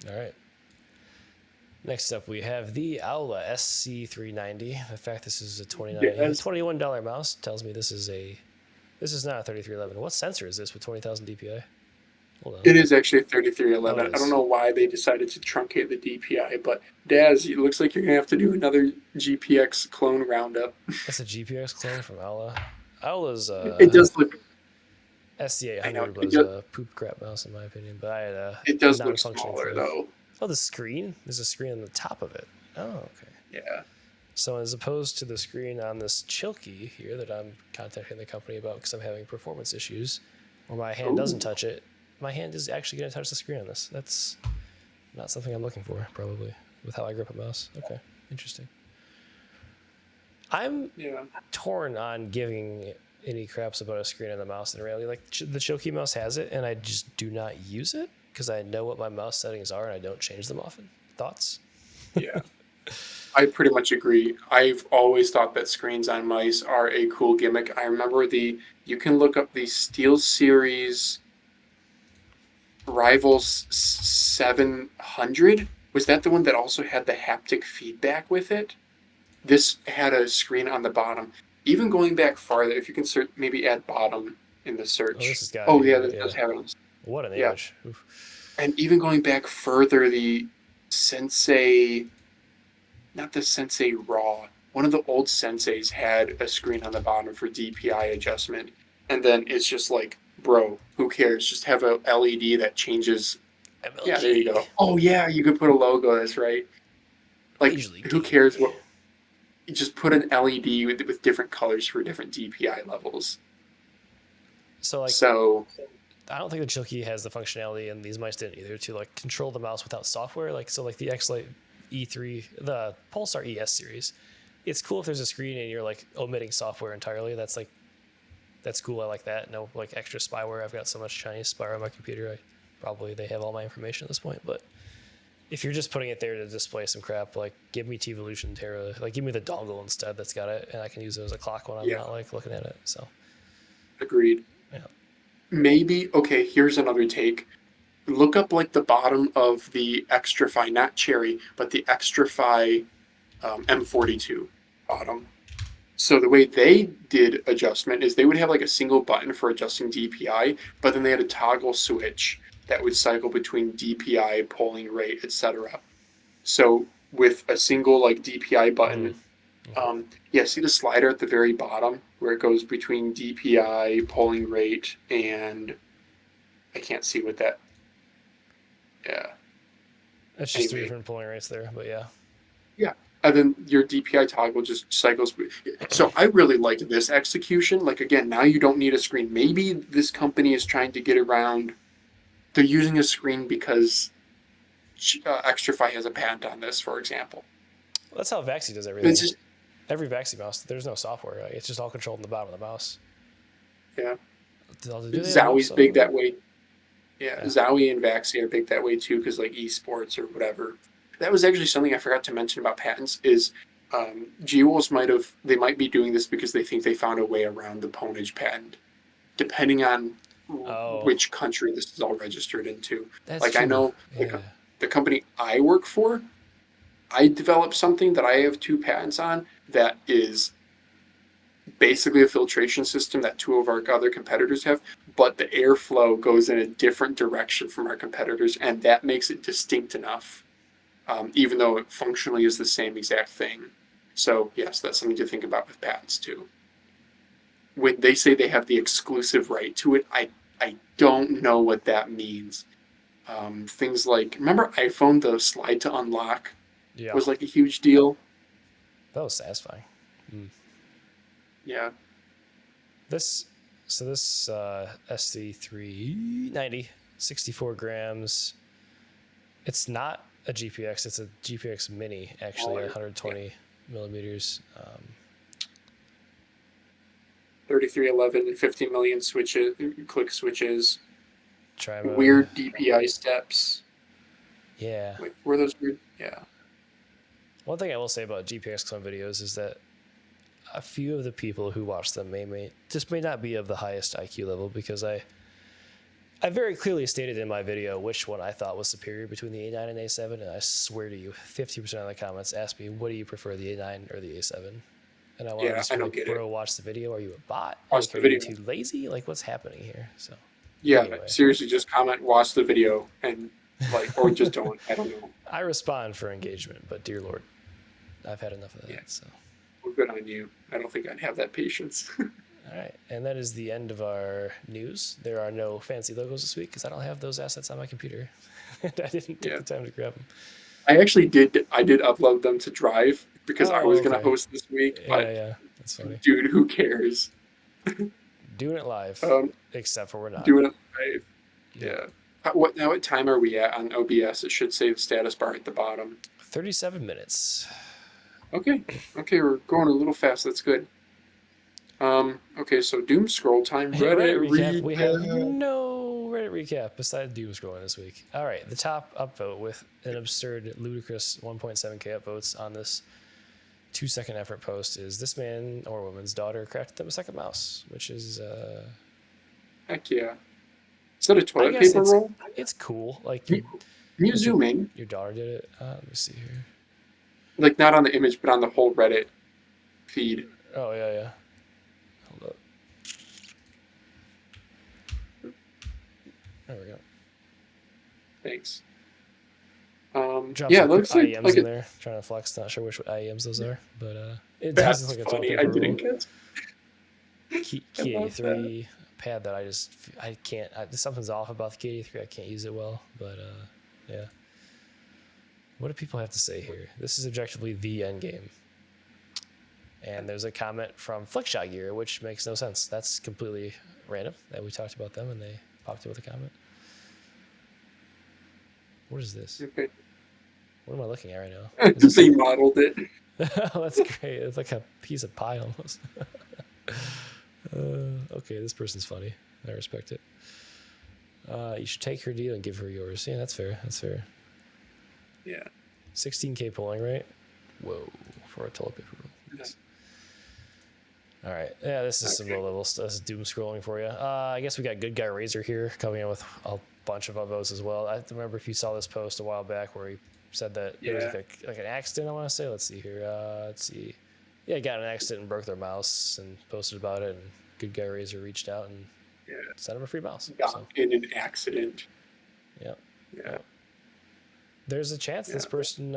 All right. Next up, we have the Aula SC390. In fact, this is a $21 mouse. Tells me this is not a 3311. What sensor is this with 20,000 DPI? Hold on. It is actually a 3311. I don't know why they decided to truncate the DPI, but Daz, it looks like you're going to have to do another GPX clone roundup. That's a GPX clone from Aula. Aula's it does look SC800 was a poop crap mouse in my opinion, but I had it does look smaller though. Oh, the screen? There's a screen on the top of it. Oh, okay. Yeah. So as opposed to the screen on this Chilkey here that I'm contacting the company about because I'm having performance issues, where my hand doesn't touch it, my hand is actually going to touch the screen on this. That's not something I'm looking for, probably, with how I grip a mouse. Okay, interesting. I'm torn on giving any craps about a screen on the mouse in reality. Like, the Chilkey mouse has it, and I just do not use it because I know what my mouse settings are, and I don't change them often. Thoughts? Yeah. I pretty much agree. I've always thought that screens on mice are a cool gimmick. I remember you can look up the SteelSeries Rivals 700. Was that the one that also had the haptic feedback with it? This had a screen on the bottom. Even going back farther, if you can maybe add bottom in the search. Oh, this has got that does have it. What an image. Oof. And even going back further, the Sensei, not the Sensei Raw, one of the old Senseis had a screen on the bottom for DPI adjustment. And then it's just like, bro, who cares? Just have a LED that changes. MLG. Yeah, there you go. Oh, yeah, you could put a logo. That's right. Like, who cares what? You just put an LED with different colors for different DPI levels. So I don't think the Chilkey has the functionality, and these mice didn't either, to like control the mouse without software. Like the X-Lite E3, the Pulsar ES series. It's cool if there's a screen and you're like omitting software entirely. That's cool. I like that. No like extra spyware. I've got so much Chinese spyware on my computer. They have all my information at this point. But if you're just putting it there to display some crap, like give me T-Evolution Terra, like give me the dongle instead that's got it, and I can use it as a clock when I'm not like looking at it. So agreed. Yeah. Maybe here's another take. Look up like the bottom of the Extrafy, not Cherry, but the Extrafy M42 bottom. So the way they did adjustment is they would have like a single button for adjusting DPI, but then they had a toggle switch that would cycle between DPI, polling rate, etc. So with a single like DPI button, see the slider at the very bottom where it goes between DPI, polling rate, and I can't see what that. Yeah. It's just three different polling rates there, but yeah. Yeah. And then your DPI toggle just cycles. So I really liked this execution. Like, again, now you don't need a screen. Maybe this company is trying to get around. They're using a screen because Extrafy has a patent on this, for example. Well, that's how Vaxi does everything. Every Vaxi mouse, there's no software. Like, it's just all controlled in the bottom of the mouse. Yeah. Zowie's big that way. Yeah, Zowie and Vaxi are big that way too, because like esports or whatever. That was actually something I forgot to mention about patents is G-Wolves might be doing this because they think they found a way around the Pwnage patent, depending on Oh, which country this is all registered into. that's Like I true. know Yeah. the company I work for, I developed something that I have 2 patents on that is basically a filtration system that 2 of our other competitors have, but the airflow goes in a different direction from our competitors, and that makes it distinct enough, even though it functionally is the same exact thing. So yes, that's something to think about with patents too. When they say they have the exclusive right to it, I don't know what that means. Things like, remember iPhone, the slide to unlock Yeah. was like a huge deal. That was satisfying. Yeah. This SC390, 64 grams. It's not a GPX. It's a GPX Mini, actually, Smaller. 120 millimeters. 3311, 50 million switches, click switches, Try mode. weird DPI steps. Yeah. Wait, were those weird? Yeah. One thing I will say about GPX clone videos is that a few of the people who watch them may not be of the highest IQ level, because I very clearly stated in my video which one I thought was superior between the A9 and A7, and I swear to you, 50% of the comments asked me, what do you prefer, the A9 or the A7? And I want to just I be don't like, get bro, it. watch the video. Are you a bot? Watch Like, the are you video. too lazy? Like, what's happening here? So, Yeah, anyway, seriously, just comment, watch the video, and like, or just don't. I don't know. I respond for engagement, but dear Lord, I've had enough of that. Yeah, So, well, good on you. I don't think I'd have that patience. all right, and that is the end of our news. There are no fancy logos this week because I don't have those assets on my computer, and I didn't take the time to grab them. I actually did. I did upload them to Drive because I was going to Okay. host this week. But Yeah, that's funny. dude, who cares? Doing it live, except for we're not. Doing it live. Yeah. What time are we at on OBS? It should say the status bar at the bottom. 37 minutes. Okay, we're going a little fast. That's good. Okay, so Doom scroll time. Reddit recap. We have no Reddit recap besides Doom scrolling this week. All right, the top upvote with an absurd, ludicrous 1.7k upvotes on this 2-second effort post is this man or woman's daughter crafted them a second mouse, which is heck yeah. Is that a I toilet guess paper roll? it's cool. Like Can you zoom in? Your daughter did it. Let me see here. Like not on the image, but on the whole Reddit feed. Oh yeah. Hold up. There we go. Thanks. Drop yeah, some looks like IEMs in there. Trying to flex. Not sure which IEMs those are, but it that's does look like a funny. toilet I paper didn't roll. get. Key 83 pad that I can't. Something's off about the Key 83. I can't use it well, but yeah. What do people have to say here? This is objectively the end game. And there's a comment from Flickshot Gear, which makes no sense. That's completely random that we talked about them and they popped in with a comment. What is this? Okay. What am I looking at right now? They modeled it. That's great. It's like a piece of pie almost. Okay, this person's funny. I respect it. You should take her deal and give her yours. Yeah, that's fair. Yeah. 16k polling rate. Whoa, for a toilet paper roll. Nice. All right. Yeah, this is some low level stuff. This is doom scrolling for you. I guess we got Good Guy Razor here coming in with a bunch of upvotes as well. I remember if you saw this post a while back where he said that it was like an accident, I want to say. Let's see here. Let's see. Yeah, got in an accident and broke their mouse and posted about it. And Good Guy Razor reached out and sent him a free mouse. In an accident. Yep. Yeah. There's a chance this person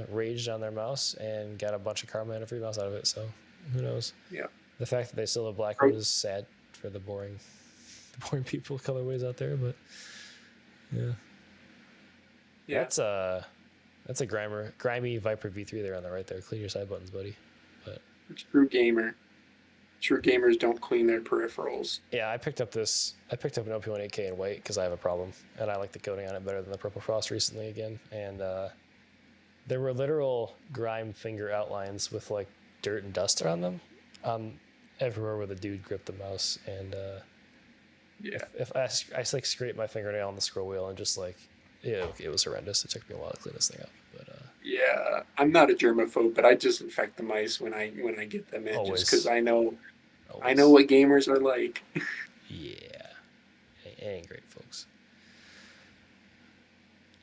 raged on their mouse and got a bunch of karma and a free mouse out of it. So who knows? Yeah. The fact that they still have black one is sad for the boring people colorways out there. But yeah. That's a grimy Viper V3 there on the right there. Clean your side buttons, buddy. But true gamer. True gamers don't clean their peripherals. Yeah, I picked up an OP18K in white because I have a problem, and I like the coating on it better than the Purple Frost recently again. And there were literal grime finger outlines with like dirt and dust around them, everywhere where the dude gripped the mouse. And if I scraped my fingernail on the scroll wheel and just like, it was horrendous. It took me a while to clean this thing up, but Yeah, I'm not a germaphobe, but I disinfect the mice when I get them in, just because Always, I know always. what gamers are like. Yeah, it ain't great, folks.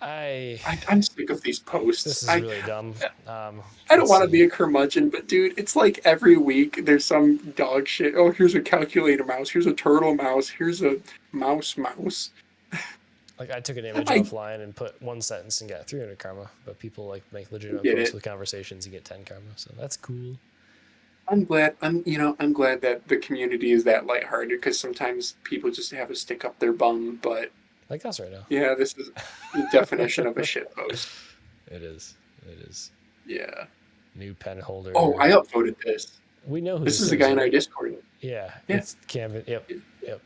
I I'm sick of these posts. This is really dumb. I don't Let's want to see. be a curmudgeon, but dude, it's like every week there's some dog shit. Oh, here's a calculator mouse. Here's a turtle mouse. Here's a mouse. Like I took an image I offline and put one sentence and got 300 karma, but people like make legitimate get posts it. with conversations and get 10 karma, so that's cool. I'm glad that the community is that lighthearted because sometimes people just have a stick up their bum. But Like us right now. yeah, this is the definition of a shit post. It is. It is. Yeah. New pen Oh, holder. I upvoted this. We know who This this is the is, guy in our right? Discord. Yeah, Yeah. it's Canvas. Yep, yep.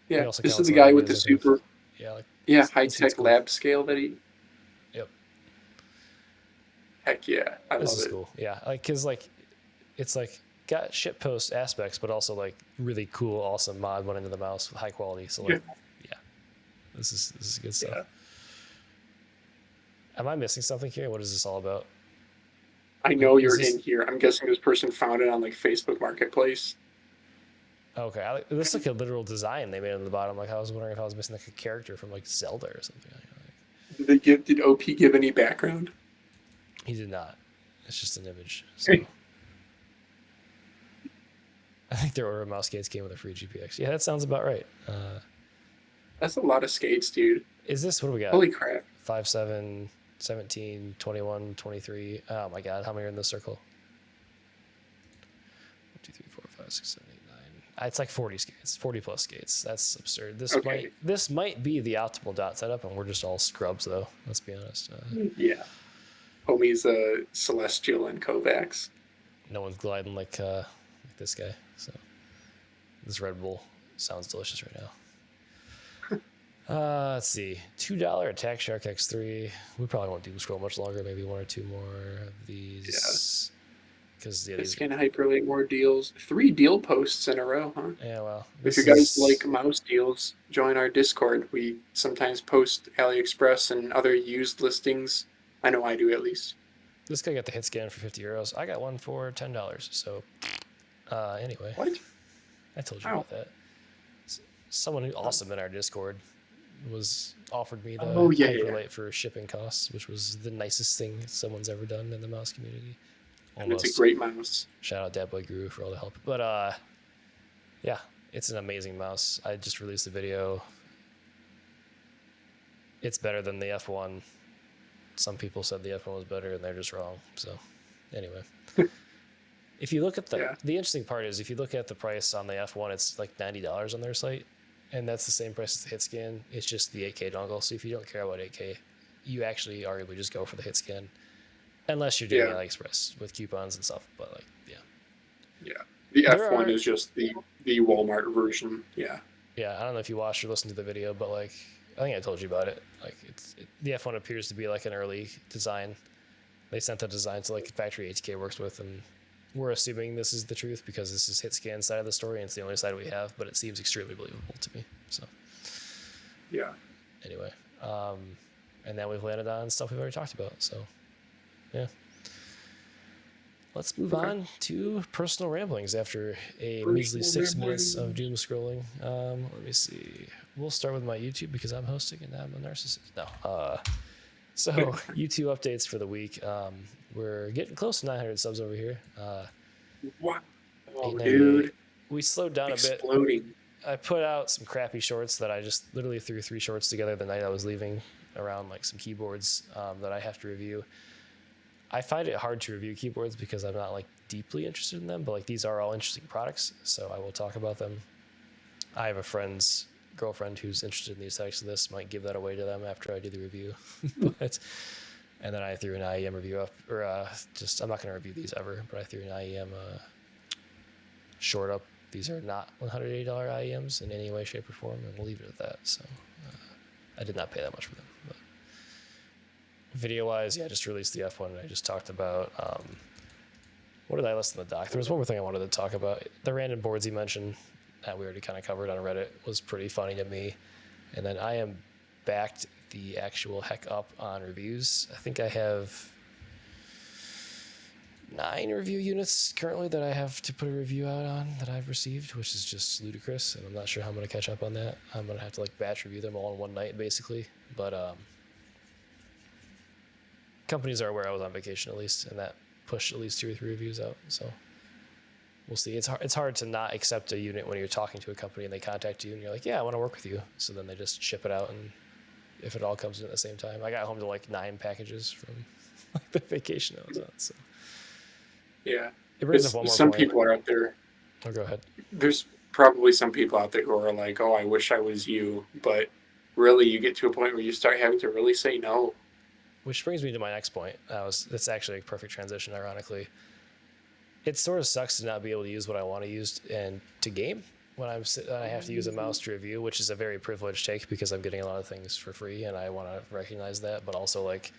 He Yeah. also This is counts the on guy with reviews, the I think. super Yeah, like high this dude's tech cool. lab scale that he. Yep, Heck yeah, I this love is it. cool. Yeah, like cause like it's like got shitpost aspects, but also like really cool, awesome mod went into the mouse with high quality. So like, yeah, this is good stuff. Yeah. Am I missing something here? What is this all about? I Like, know is you're this in here. I'm guessing this person found it on like Facebook Marketplace. okay? This is like a literal design they made on the bottom. Like I was wondering if I was missing like a character from like Zelda or something. Did OP give any background? He did not. It's just an image. So I think their order of mouse skates came with a free GPX. Yeah, that sounds about right. That's a lot of skates, dude. Is this what do we got? Holy crap. 5, 7, 17, 21, 23. Oh my god, how many are in this circle? 1, 2, 3, 4, 5, 6, 7, 8, 9. It's like 40 skates, 40 plus skates. That's absurd. Okay. This might be the optimal dot setup, and we're just all scrubs though. Let's be honest. Yeah. Homie's Celestial and Kovacs. No one's gliding like this guy. So this Red Bull sounds delicious right now. Let's see. $2 Attack Shark X3. We probably won't doom scroll much longer. Maybe one or two more of these. Because yeah, This can hyperlink more deals. 3 deal posts in a row, huh? yeah, well, If you guys like mouse deals, join our Discord. We sometimes post AliExpress and other used listings. I know I do at least. This guy got the hit scan for €50. I got one for $10. So anyway, What? I told you about that. Someone who awesome in our Discord was offered me to hyperlink for shipping costs, which was the nicest thing someone's ever done in the mouse community. And it's a great mouse. Shout out Dad Boy Guru for all the help. But yeah, it's an amazing mouse. I just released a video. It's better than the F1. Some people said the F1 was better, and they're just wrong. So anyway, if you look at the interesting part is if you look at the price on the F1, it's like $90 on their site, and that's the same price as the hit scan. It's just the 8K dongle. So if you don't care about 8K, you actually arguably just go for the hit scan, unless you're doing AliExpress with coupons and stuff. But like, yeah, the F1 is just the Walmart version. Yeah, I don't know if you watched or listened to the video, but like, I think I told you about it. Like, the F1 appears to be like an early design. They sent the design to like factory HK works with, and we're assuming this is the truth because this is hit scan side of the story, and it's the only side we have. But it seems extremely believable to me. So, yeah. Anyway, and then we've landed on stuff we've already talked about. So, yeah. Let's move on to personal ramblings after a measly 6 minutes of doom scrolling. Let me see. We'll start with my YouTube because I'm hosting and I'm a narcissist. No. So YouTube updates for the week. We're getting close to 900 subs over here. Wow, dude. We slowed down a bit. I put out some crappy shorts that I just literally threw 3 shorts together the night I was leaving around like some keyboards that I have to review. I find it hard to review keyboards because I'm not like deeply interested in them, but like these are all interesting products, so I will talk about them. I have a friend's girlfriend who's interested in these types of this, might give that away to them after I do the review. And then I threw an IEM review up, or I'm not going to review these ever, but I threw an IEM short up. These are not $180 IEMs in any way, shape, or form, and we'll leave it at that. So I did not pay that much for them. But video-wise, I just released the F1, and I just talked about what did I list in the doc? There was one more thing I wanted to talk about. The random boards you mentioned that we already kind of covered on Reddit was pretty funny to me. And then I am backed the actual heck up on reviews. I think I have 9 review units currently that I have to put a review out on that I've received, which is just ludicrous, and I'm not sure how I'm going to catch up on that. I'm going to have to like batch review them all in one night basically, but companies are aware I was on vacation at least, and that pushed at least 2 or 3 reviews out, so we'll see. It's hard to not accept a unit when you're talking to a company and they contact you and you're like, yeah, I want to work with you, so then they just ship it out, and if it all comes in at the same time. I got home to like 9 packages from like the vacation I was on, so Yeah. it brings up one more Some point. people are out there. Oh, go ahead. There's probably some people out there who are like, "Oh, I wish I was you," but really, you get to a point where you start having to really say no. Which brings me to my next point. That's actually a perfect transition, ironically. It sort of sucks to not be able to use what I want to use and to game when I have to use a mouse to review, which is a very privileged take because I'm getting a lot of things for free and I want to recognize that. But also, like,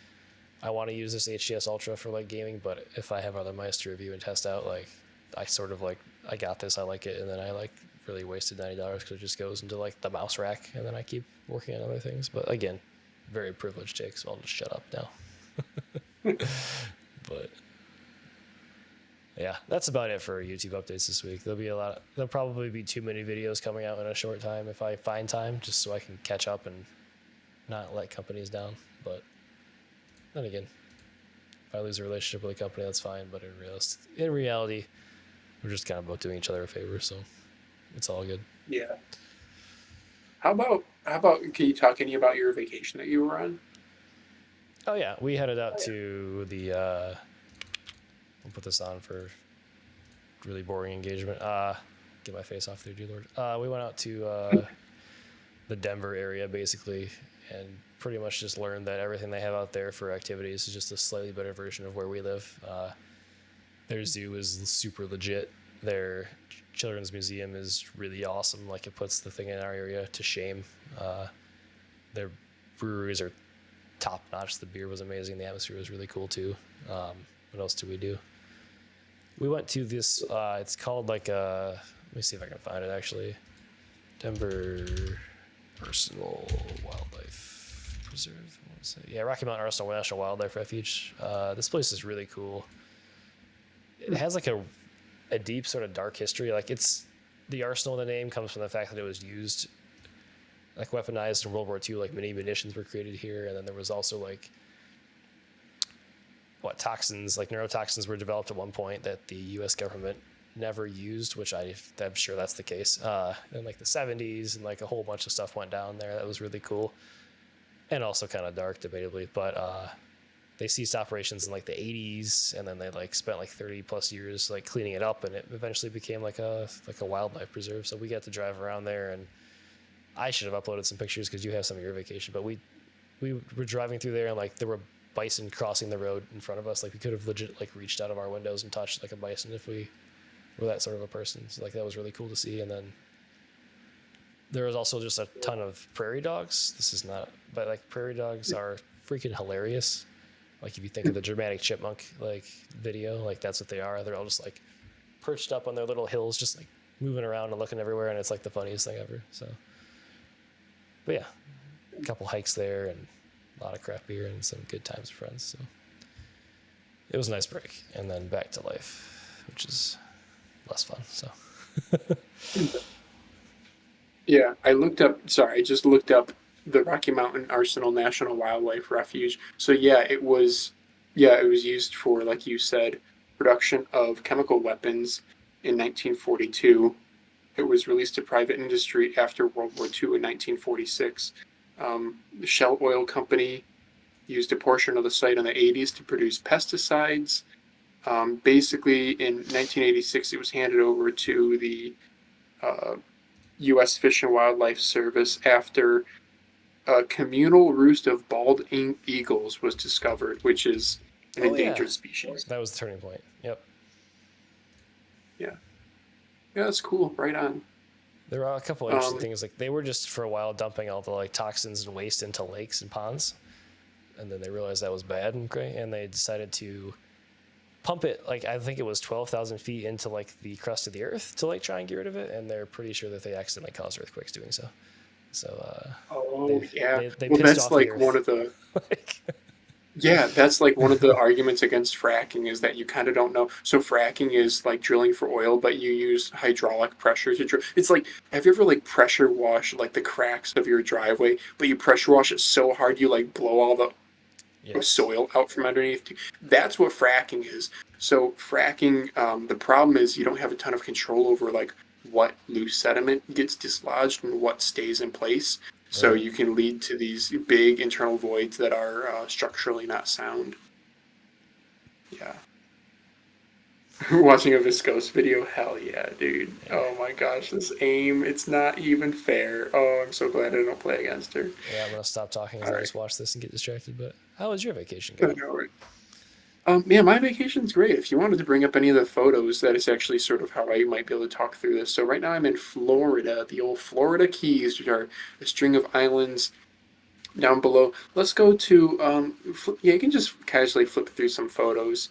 I want to use this HTS Ultra for like gaming, but if I have other mice to review and test out, like, I sort of like, I got this, I like it, and then I like really wasted $90 because it just goes into like the mouse rack, and then I keep working on other things. But again, very privileged take, so I'll just shut up now. But yeah, that's about it for YouTube updates this week. There'll probably be too many videos coming out in a short time if I find time, just so I can catch up and not let companies down. But then again, if I lose a relationship with a company, that's fine. But in reality, we're just kind of both doing each other a favor, so it's all good. Yeah. How about? Can you talk any about your vacation that you were on? Oh yeah, we headed out to the. I'll put this on for really boring engagement. Get my face off there, dear Lord. We went out to the Denver area basically, and pretty much just learned that everything they have out there for activities is just a slightly better version of where we live. Their zoo is super legit. Their children's museum is really awesome. Like, it puts the thing in our area to shame. Their breweries are top notch. The beer was amazing. The atmosphere was really cool too. What else did we do? We went to this, it's called like let me see if I can find it actually. Denver Personal Wildlife Preserve. I want to say. Yeah, Rocky Mountain Arsenal National Wildlife Refuge. This place is really cool. It has like a deep sort of dark history. Like, it's the arsenal in the name comes from the fact that it was used, like, weaponized in World War II. Like, many munitions were created here, and then there was also like toxins, like neurotoxins, were developed at one point that the U.S. government never used, which I'm sure that's the case. In like the 70s, and like a whole bunch of stuff went down there. That was really cool, and also kind of dark, debatably. But they ceased operations in like the 80s, and then they like spent like 30 plus years like cleaning it up, and it eventually became like a wildlife preserve. So we got to drive around there, and I should have uploaded some pictures because you have some of your vacation. But we were driving through there, and like there were bison crossing the road in front of us. Like, we could have legit like reached out of our windows and touched like a bison if we were that sort of a person. So like, that was really cool to see. And then there was also just a ton of prairie dogs. This is not, but like, prairie dogs are freaking hilarious. Like, if you think of the dramatic chipmunk like video, like, that's what they are. They're all just like perched up on their little hills, just like moving around and looking everywhere, and it's like the funniest thing ever. So, but yeah, a couple hikes there and a lot of craft beer and some good times with friends. So it was a nice break, and then back to life, which is less fun. So Yeah, I just looked up the Rocky Mountain Arsenal National Wildlife Refuge. So it was used for, like you said, production of chemical weapons in 1942. It was released to private industry after World War II in 1946. The Shell Oil Company used a portion of the site in the 80s to produce pesticides. Basically, in 1986, it was handed over to the U.S. Fish and Wildlife Service after a communal roost of bald eagles was discovered, which is an endangered species. That was the turning point. Yep. Yeah. Yeah, that's cool. Right on. There are a couple interesting things. Like, they were just for a while dumping all the like toxins and waste into lakes and ponds, and then they realized that was bad and they decided to pump it, like, I think it was 12,000 feet into like the crust of the earth to like try and get rid of it, and they're pretty sure that they accidentally caused earthquakes doing so. So they well, that's like one of the like, Yeah, that's like one of the arguments against fracking is that you kind of don't know. So fracking is like drilling for oil, but you use hydraulic pressure to drill. It's like, have you ever like pressure washed like the cracks of your driveway, but you pressure wash it so hard you like blow all the Yes. soil out from underneath? That's what fracking is. So fracking, the problem is you don't have a ton of control over like what loose sediment gets dislodged and what stays in place. So Right. you can lead to these big internal voids that are structurally not sound. Yeah. Watching a viscose video, hell yeah, dude. Yeah. Oh my gosh, this aim, it's not even fair. Oh, I'm so glad I don't play against her. Yeah, I'm gonna stop talking as All I right. just watch this and get distracted. But how was your vacation I going? know, right? Yeah, my vacation's great. If you wanted to bring up any of the photos, that is actually sort of how I might be able to talk through this. So right now I'm in Florida, the old Florida Keys, which are a string of islands down below. Let's go to, yeah, you can just casually flip through some photos.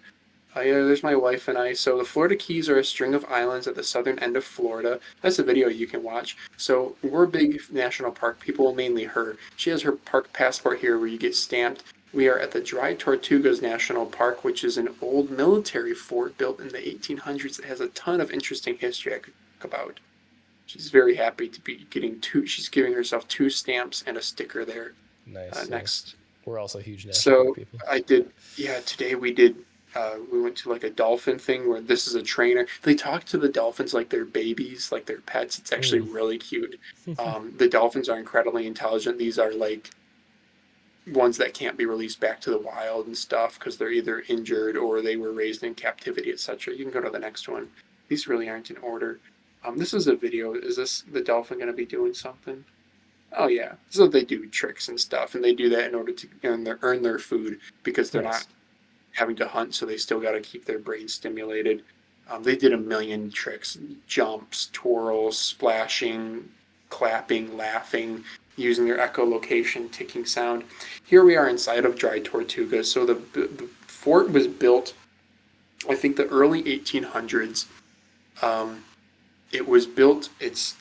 Yeah, there's my wife and I. So the Florida Keys are a string of islands at the southern end of Florida. That's a video you can watch. So we're big national park people, mainly her. She has her park passport here where you get stamped. We are at the Dry Tortugas National Park, which is an old military fort built in the 1800s that has a ton of interesting history I could talk about. She's very happy to be getting two. She's giving herself two stamps and a sticker there Nice. Yeah. next. We're also huge national park So people. I did, yeah, today we did, we went to like a dolphin thing where this is a trainer. They talk to the dolphins like they're babies, like they're pets. It's actually Mm. really cute. The dolphins are incredibly intelligent. These are like ones that can't be released back to the wild and stuff because they're either injured or they were raised in captivity, etc. You can go to the next one. These really aren't in order. This is a video. Is this the dolphin going to be doing something? Oh yeah. So they do tricks and stuff, and they do that in order to earn their food because they're not Nice. having to hunt, so they still got to keep their brain stimulated. They did a million tricks: jumps, twirls, splashing, clapping, laughing, using their echolocation, ticking sound. Here we are inside of Dry Tortuga. So the fort was built, I think, the early 1800s. Um, it was built. It's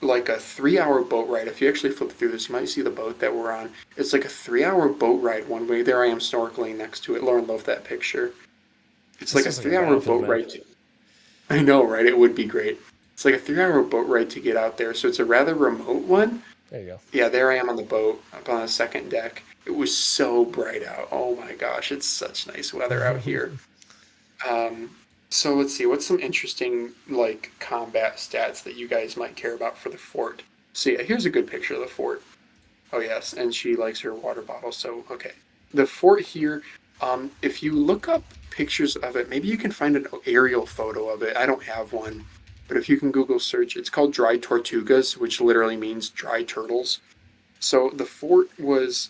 like a 3 hour boat ride. If you actually flip through this, you might see the boat that we're on. It's like a 3 hour boat ride one way. There I am snorkeling next to it. Lauren loved that picture. It's That like a sounds like a 3 hour battlefield, boat man. ride. I know, right? It would be great. It's like a 3 hour boat ride to get out there. So it's a rather remote one. There you go. Yeah, there I am on the boat up on the second deck. It was so bright out. Oh my gosh, it's such nice weather out here. Um, so let's see, what's some interesting like combat stats that you guys might care about for the fort? So yeah, here's a good picture of the fort. Oh yes, and she likes her water bottle. So okay, the fort here. If you look up pictures of it, maybe you can find an aerial photo of it. I don't have one, but if you can Google search, it's called Dry Tortugas, which literally means dry turtles. So the fort was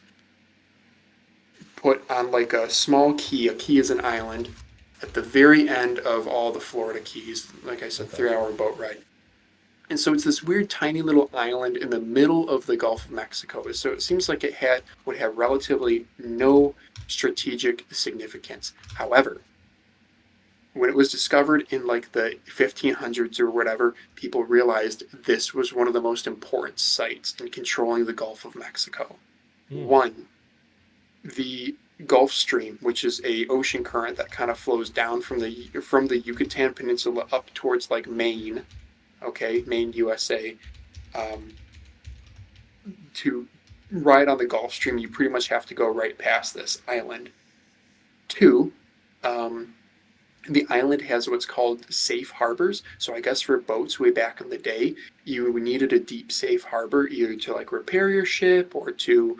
put on like a small key. A key is an island at the very end of all the Florida Keys. Like I said, Okay. 3 hour boat ride. And so it's this weird tiny little island in the middle of the Gulf of Mexico. So it seems like would have relatively no strategic significance. However, when it was discovered in like the 1500s or whatever, people realized this was one of the most important sites in controlling the Gulf of Mexico. Mm. One, the Gulf Stream, which is a ocean current that kind of flows down from the Yucatan Peninsula up towards like Maine, okay, Maine, USA. Um, to ride on the Gulf Stream, you pretty much have to go right past this island. Two, um, the island has what's called safe harbors. So I guess for boats way back in the day, you needed a deep safe harbor either to like repair your ship or to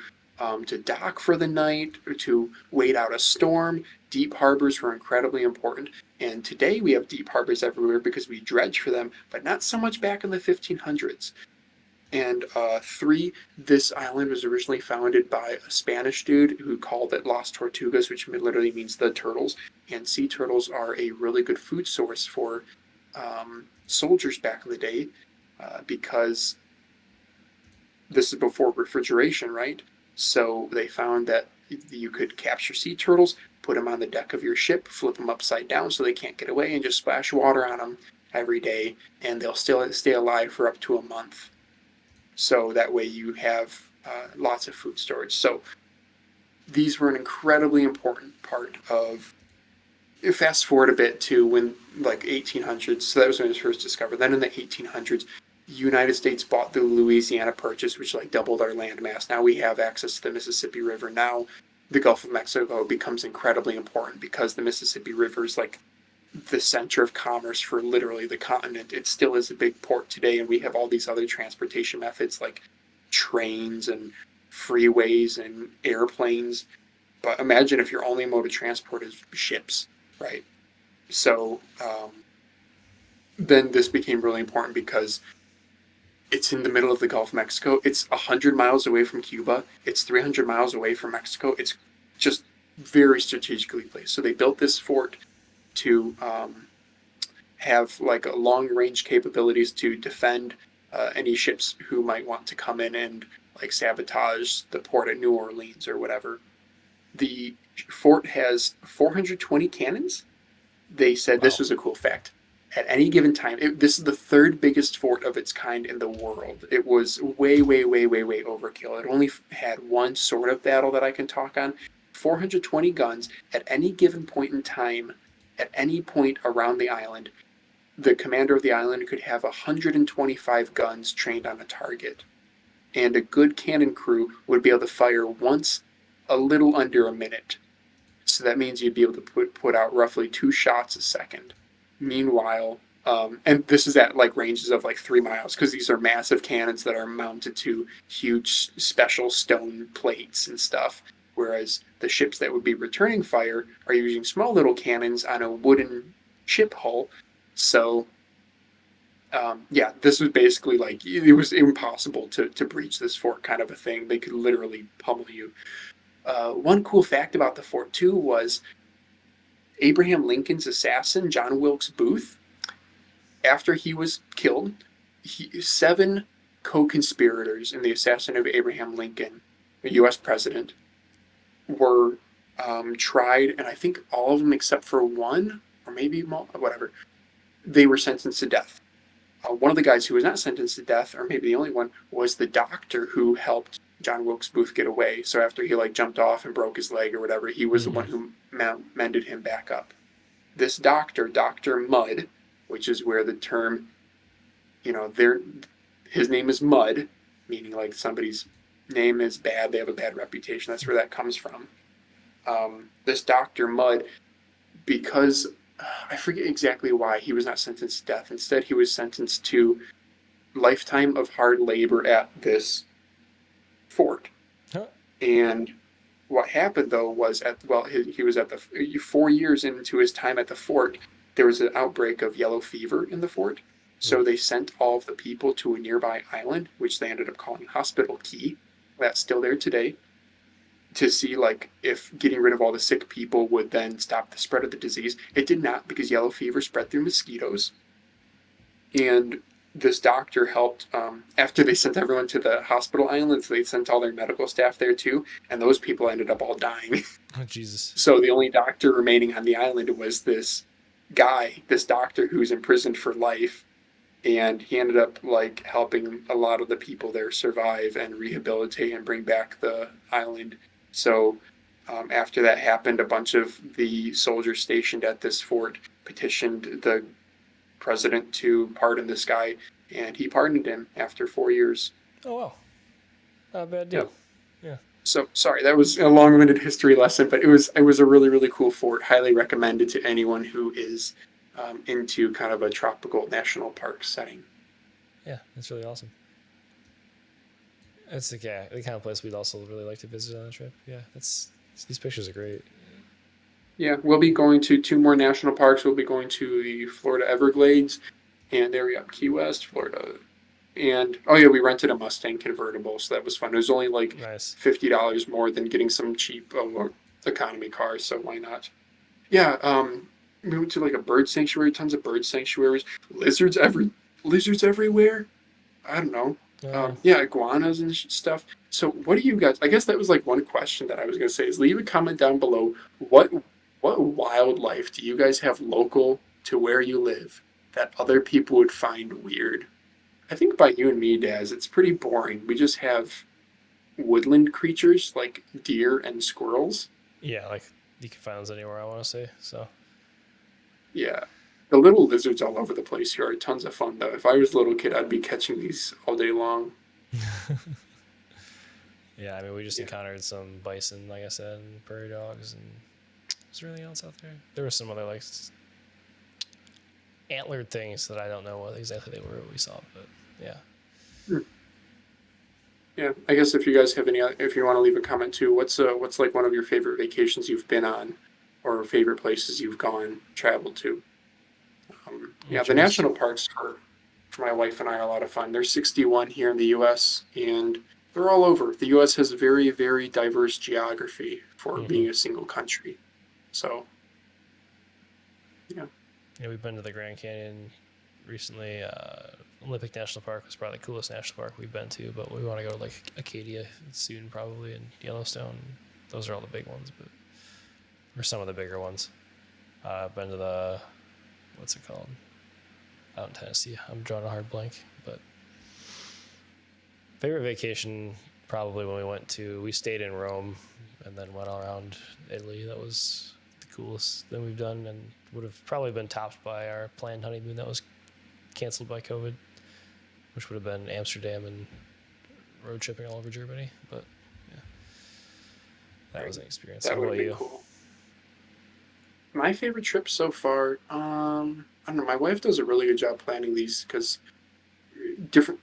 dock for the night or to wait out a storm. Deep harbors were incredibly important. And today we have deep harbors everywhere because we dredge for them, but not so much back in the 1500s. And three, this island was originally founded by a Spanish dude who called it Las Tortugas, which literally means the turtles. And sea turtles are a really good food source for soldiers back in the day because this is before refrigeration, right? So they found that you could capture sea turtles, put them on the deck of your ship, flip them upside down so they can't get away, and just splash water on them every day, and they'll still stay alive for up to a month. So that way you have lots of food storage. So these were an incredibly important part of. Fast forward a bit to when like 1800s, so that was when it was first discovered. Then in the 1800s, United States bought the Louisiana Purchase, which like doubled our land mass. Now we have access to the Mississippi River. Now the Gulf of Mexico becomes incredibly important because the Mississippi River is like the center of commerce for literally the continent. It still is a big port today, and we have all these other transportation methods like trains and freeways and airplanes. But imagine if your only mode of transport is ships, right? So then this became really important because it's in the middle of the Gulf of Mexico. It's 100 miles away from Cuba. It's 300 miles away from Mexico. It's just very strategically placed. So they built this fort to have like a long-range capabilities to defend any ships who might want to come in and like sabotage the port at New Orleans or whatever. The fort has 420 cannons. They said this was a cool fact. At any given time, this is the third biggest fort of its kind in the world. It was way, way, way, way, way overkill. It only had one sort of battle that I can talk on. 420 guns at any given point in time, at any point around the island. The commander of the island could have 125 guns trained on a target. And a good cannon crew would be able to fire once a little under a minute. So that means you'd be able to put out roughly 2 shots a second. Meanwhile, and this is at like ranges of like 3 miles, because these are massive cannons that are mounted to huge special stone plates and stuff, whereas the ships that would be returning fire are using small little cannons on a wooden ship hull. So yeah, this was basically like, it was impossible to breach this fort kind of a thing. They could literally pummel you. One cool fact about the fort too was Abraham Lincoln's assassin, John Wilkes Booth, after he was killed, 7 co-conspirators in the assassination of Abraham Lincoln, the U.S. president, were tried, and I think all of them except for one, or maybe whatever, they were sentenced to death. One of the guys who was not sentenced to death, or maybe the only one, was the doctor who helped John Wilkes Booth get away. So after he like jumped off and broke his leg or whatever, he was the one who mended him back up. This doctor, Dr. Mudd, which is where the term, his name is Mudd, meaning like somebody's name is bad, they have a bad reputation. That's where that comes from. This Dr. Mudd, because I forget exactly why he was not sentenced to death. Instead, he was sentenced to lifetime of hard labor at this fort. Huh. And what happened though was he was at the 4 years into his time at the fort, there was an outbreak of yellow fever in the fort. So they sent all of the people to a nearby island, which they ended up calling Hospital Key. That's still there today, to see like if getting rid of all the sick people would then stop the spread of the disease. It did not, because yellow fever spread through mosquitoes. And this doctor helped, after they sent everyone to the hospital island, so they sent all their medical staff there too, and those people ended up all dying. Oh, Jesus. So the only doctor remaining on the island was this guy, this doctor who's imprisoned for life, and he ended up like helping a lot of the people there survive and rehabilitate and bring back the island. So after that happened, a bunch of the soldiers stationed at this fort petitioned the president to pardon this guy, and he pardoned him after 4 years. Oh, wow. Not a bad deal. Yeah. So, sorry, that was a long-winded history lesson, but it was a really, really cool fort. Highly recommended to anyone who is into kind of a tropical national park setting. Yeah, that's really awesome. It's the kind of place we'd also really like to visit on a trip. Yeah, these pictures are great. Yeah, we'll be going to 2 more national parks. We'll be going to the Florida Everglades and area up Key West, Florida. And, we rented a Mustang convertible, so that was fun. It was only like $50 more than getting some cheap economy car, so why not? Yeah, we went to like a bird sanctuary, tons of bird sanctuaries, lizards everywhere. I don't know. Iguanas and stuff. So what do you guys, I guess that was like one question that I was going to say, is leave a comment down below. What wildlife do you guys have local to where you live that other people would find weird? I think by you and me, Daz, it's pretty boring. We just have woodland creatures like deer and squirrels. Yeah, like you can find those anywhere, I want to say. So Yeah. The little lizards all over the place here are tons of fun, though. If I was a little kid, I'd be catching these all day long. yeah, I mean, we just Yeah. encountered some bison, like I said, and prairie dogs, and was there anything else out there? There were some other like antlered things that I don't know what exactly they were. We saw, but yeah. Yeah. I guess if you guys have any, if you want to leave a comment too, what's like one of your favorite vacations you've been on, or favorite places you've gone traveled to? Yeah, the Choose. national parks for my wife and I are a lot of fun. There's 61 here in the U.S. and they're all over. The U.S. has a very, very diverse geography for Mm-hmm. being a single country. So, yeah. Yeah, we've been to the Grand Canyon recently. Olympic National Park was probably the coolest national park we've been to, but we want to go to like Acadia soon, probably, and Yellowstone. Those are all the big ones, but or some of the bigger ones. I've been to the what's it called out in Tennessee. I'm drawing a hard blank, but favorite vacation probably when we stayed in Rome and then went around Italy. That was the coolest thing we've done, and would have probably been topped by our planned honeymoon that was canceled by COVID, which would have been Amsterdam and road tripping all over Germany. But yeah, that was an experience. That How would about have been you? cool. My favorite trip so far, I don't know. My wife does a really good job planning these because different.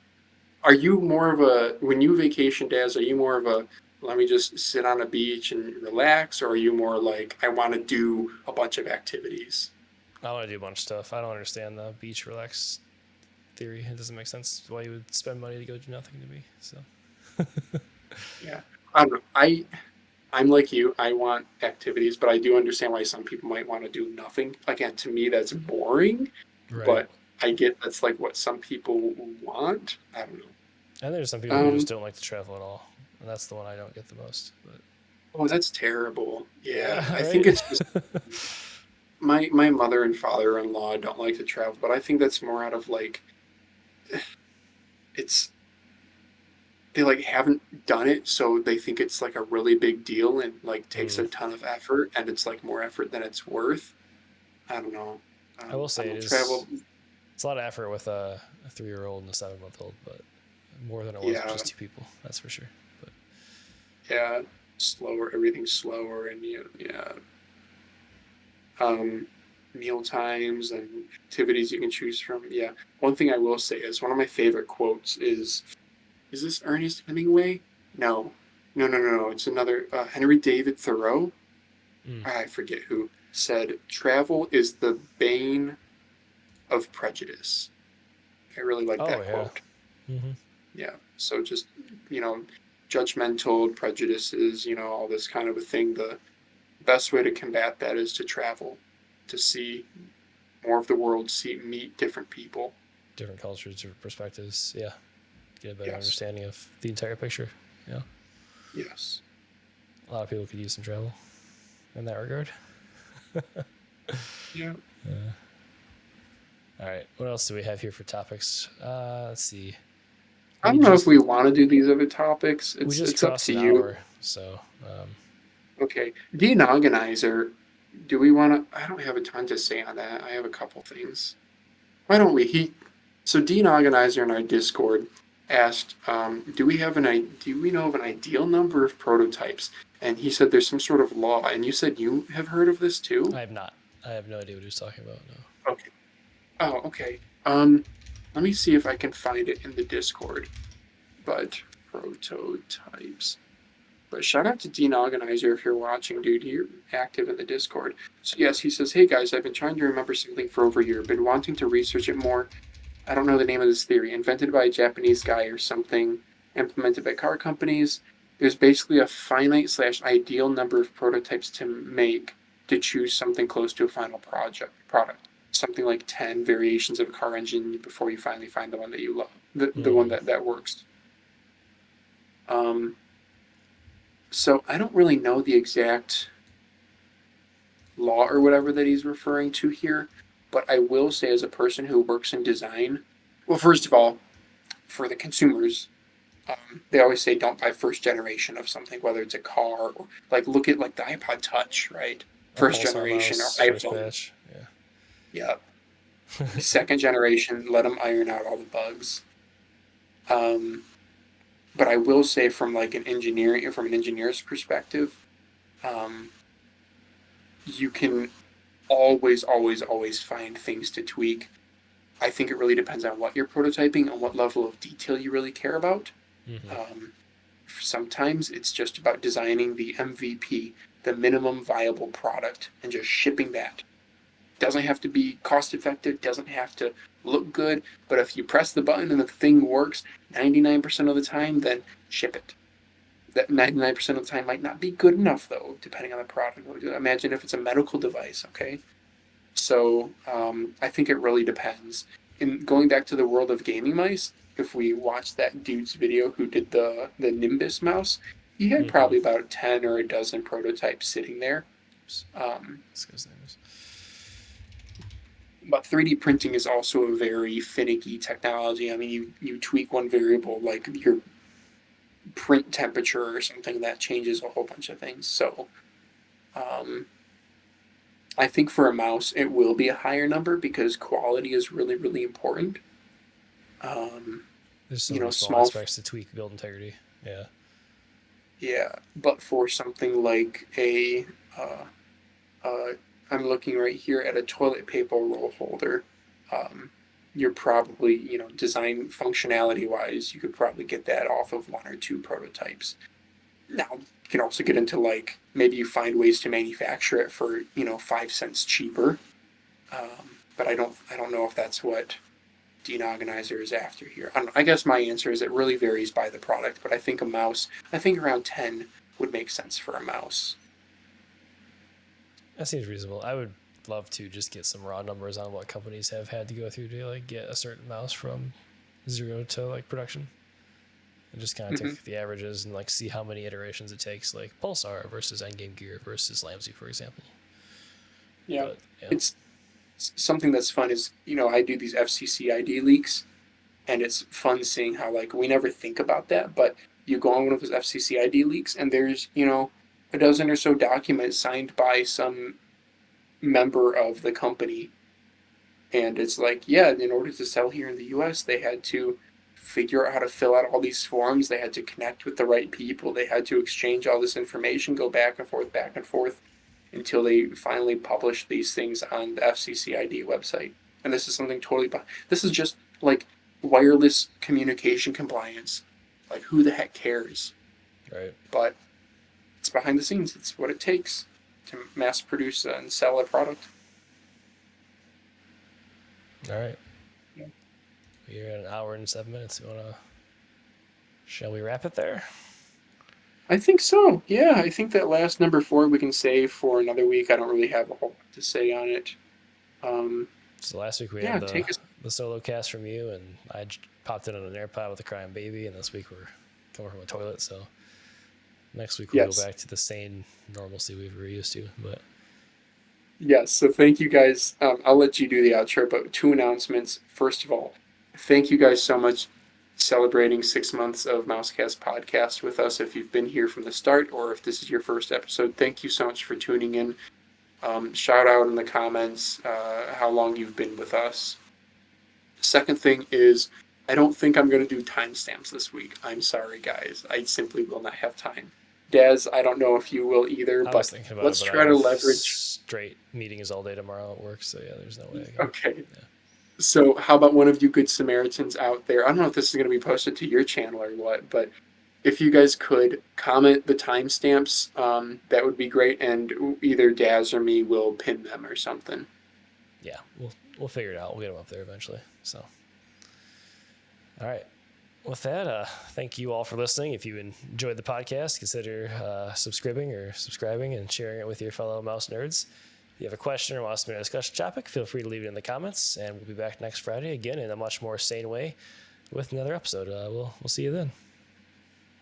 Are you more of a when you vacation, Daz? Are you more of a let me just sit on a beach and relax, or are you more like I want to do a bunch of activities? I want to do a bunch of stuff. I don't understand the beach relax theory. It doesn't make sense why you would spend money to go do nothing to me. So Yeah, I don't know. I'm like you. I want activities, but I do understand why some people might want to do nothing. Again, to me, that's boring, right. but I get that's like what some people want. I don't know. And there's some people who just Um, don't like to travel at all, and that's the one I don't get the most. But oh, that's terrible. Yeah, yeah, I think right. it's just my mother and father-in-law don't like to travel, but I think that's more out of like it's they like haven't done it, so they think it's like a really big deal and like takes mm. a ton of effort, and it's like more effort than it's worth. I don't know. I will I say don't it know. is. Travel, It's a lot of effort with a 3-year-old and a 7-month-old, but more than it was with yeah, just two people. That's for sure. But yeah, slower, everything's slower, and yeah, um, meal times and activities you can choose from. Yeah, one thing I will say is one of my favorite quotes is this Ernest Hemingway? No, no. It's another Henry David Thoreau. mm. I forget who said, "Travel is the bane of prejudice." I really like Oh that yeah. quote. Mm-hmm. Yeah. So just, you know, judgmental prejudices, all this kind of a thing. The best way to combat that is to travel, to see more of the world, meet different people. Different cultures, different perspectives. Yeah, get a better Yes. understanding of the entire picture. Yeah, Yes. a lot of people could use some travel in that regard. Yeah. All right, what else do we have here for topics? Let's see. I We don't know if just we want to do these other topics. we just It's up crossed to an you. hour, so Okay. Denorganizer. Do we want to? I don't have a ton to say on that. I have a couple things. Why don't we? So Dean Organizer in our Discord asked, do we know of an ideal number of prototypes? And he said there's some sort of law. And you said you have heard of this too? I have not. I have no idea what he was talking about. No. Okay. Oh, okay. Let me see if I can find it in the Discord. But prototypes. But shout out to Dean Organizer if you're watching, dude. You're active in the Discord. So yes, he says, "Hey guys, I've been trying to remember something for over a year. Been wanting to research it more. I don't know the name of this theory. Invented by a Japanese guy or something. Implemented by car companies. There's basically a finite slash ideal number of prototypes to make to choose something close to a final product. Something like 10 variations of a car engine before you finally find the one that you love, the one Mm, that works." Um, so I don't really know the exact law or whatever that he's referring to here, but I will say, as a person who works in design, well, first of all, for the consumers, They always say don't buy first generation of something, whether it's a car or like look at like the iPod Touch, right? A First pulsar generation or mouse, switch iPhone. patch. Yeah. Second generation, let them iron out all the bugs. Um, but I will say from like an engineer's perspective, um, you can always find things to tweak. I think it really depends on what you're prototyping and what level of detail you really care about. Mm-hmm. Um, Sometimes it's just about designing the MVP, the minimum viable product, and just shipping that. Doesn't have to be cost effective, doesn't have to look good, but if you press the button and the thing works 99% of the time, then ship it. That 99% of the time might not be good enough, though, depending on the product. Imagine if it's a medical device, okay? So I think it really depends. In going back to the world of gaming mice, if we watch that dude's video who did the Nimbus mouse, he had probably about 10 or a dozen prototypes sitting there. But 3D printing is also a very finicky technology. I mean, you tweak one variable like your print temperature or something that changes a whole bunch of things. So I think for a mouse, it will be a higher number because quality is really, really important. There's so many small aspects to tweak build integrity. Yeah. Yeah, but for something like I'm looking right here at a toilet paper roll holder. You're probably, design functionality wise, you could probably get that off of one or two prototypes. Now, you can also get into like maybe you find ways to manufacture it for 5 cents cheaper. But I don't know if that's what Dean Organizer is after here. I guess my answer is it really varies by the product, but I think around 10 would make sense for a mouse. That seems reasonable. I would love to just get some raw numbers on what companies have had to go through to like get a certain mouse from zero to like production, and just kind of take the averages and like see how many iterations it takes, like Pulsar versus Endgame Gear versus Lamsey, for example. Yeah, it's something that's fun is I do these FCC ID leaks, and it's fun seeing how like we never think about that, but you go on one of those FCC ID leaks and there's a dozen or so documents signed by some member of the company, and it's like, yeah, in order to sell here in the US they had to figure out how to fill out all these forms, they had to connect with the right people, they had to exchange all this information, go back and forth until they finally published these things on the FCC ID website. And this is something this is just like wireless communication compliance. Like, who the heck cares? Right. But it's behind the scenes. It's what it takes to mass produce and sell a product. All right. Yeah. We're at 1 hour and 7 minutes. Shall we wrap it there? I think so. Yeah, I think that last number 4 we can save for another week. I don't really have a whole lot to say on it. So last week we had the solo cast from you, and I popped in on an AirPod with a crying baby, and this week we're coming from a toilet, so next week we'll go back to the sane normalcy we were used to. But yes, so thank you guys. I'll let you do the outro, but 2 announcements. First of all, thank you guys so much celebrating 6 months of MouseCast podcast with us. If you've been here from the start or if this is your first episode, thank you so much for tuning in. Shout out in the comments how long you've been with us. Second thing is, I don't think I'm going to do timestamps this week. I'm sorry, guys. I simply will not have time. Des, I don't know if you will either, but let's try to leverage. Straight meetings all day tomorrow at work, so yeah, there's no way. Okay. Yeah. So how about one of you good Samaritans out there? I don't know if this is going to be posted to your channel or what, but if you guys could comment the timestamps, that would be great, and either Daz or me will pin them or something. Yeah, we'll figure it out. We'll get them up there eventually. So, all right. With that, thank you all for listening. If you enjoyed the podcast, consider subscribing and sharing it with your fellow mouse nerds. If you have a question or want us to make a discussion topic, feel free to leave it in the comments, and we'll be back next Friday again in a much more sane way with another episode. We'll see you then.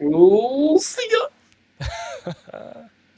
We'll see ya.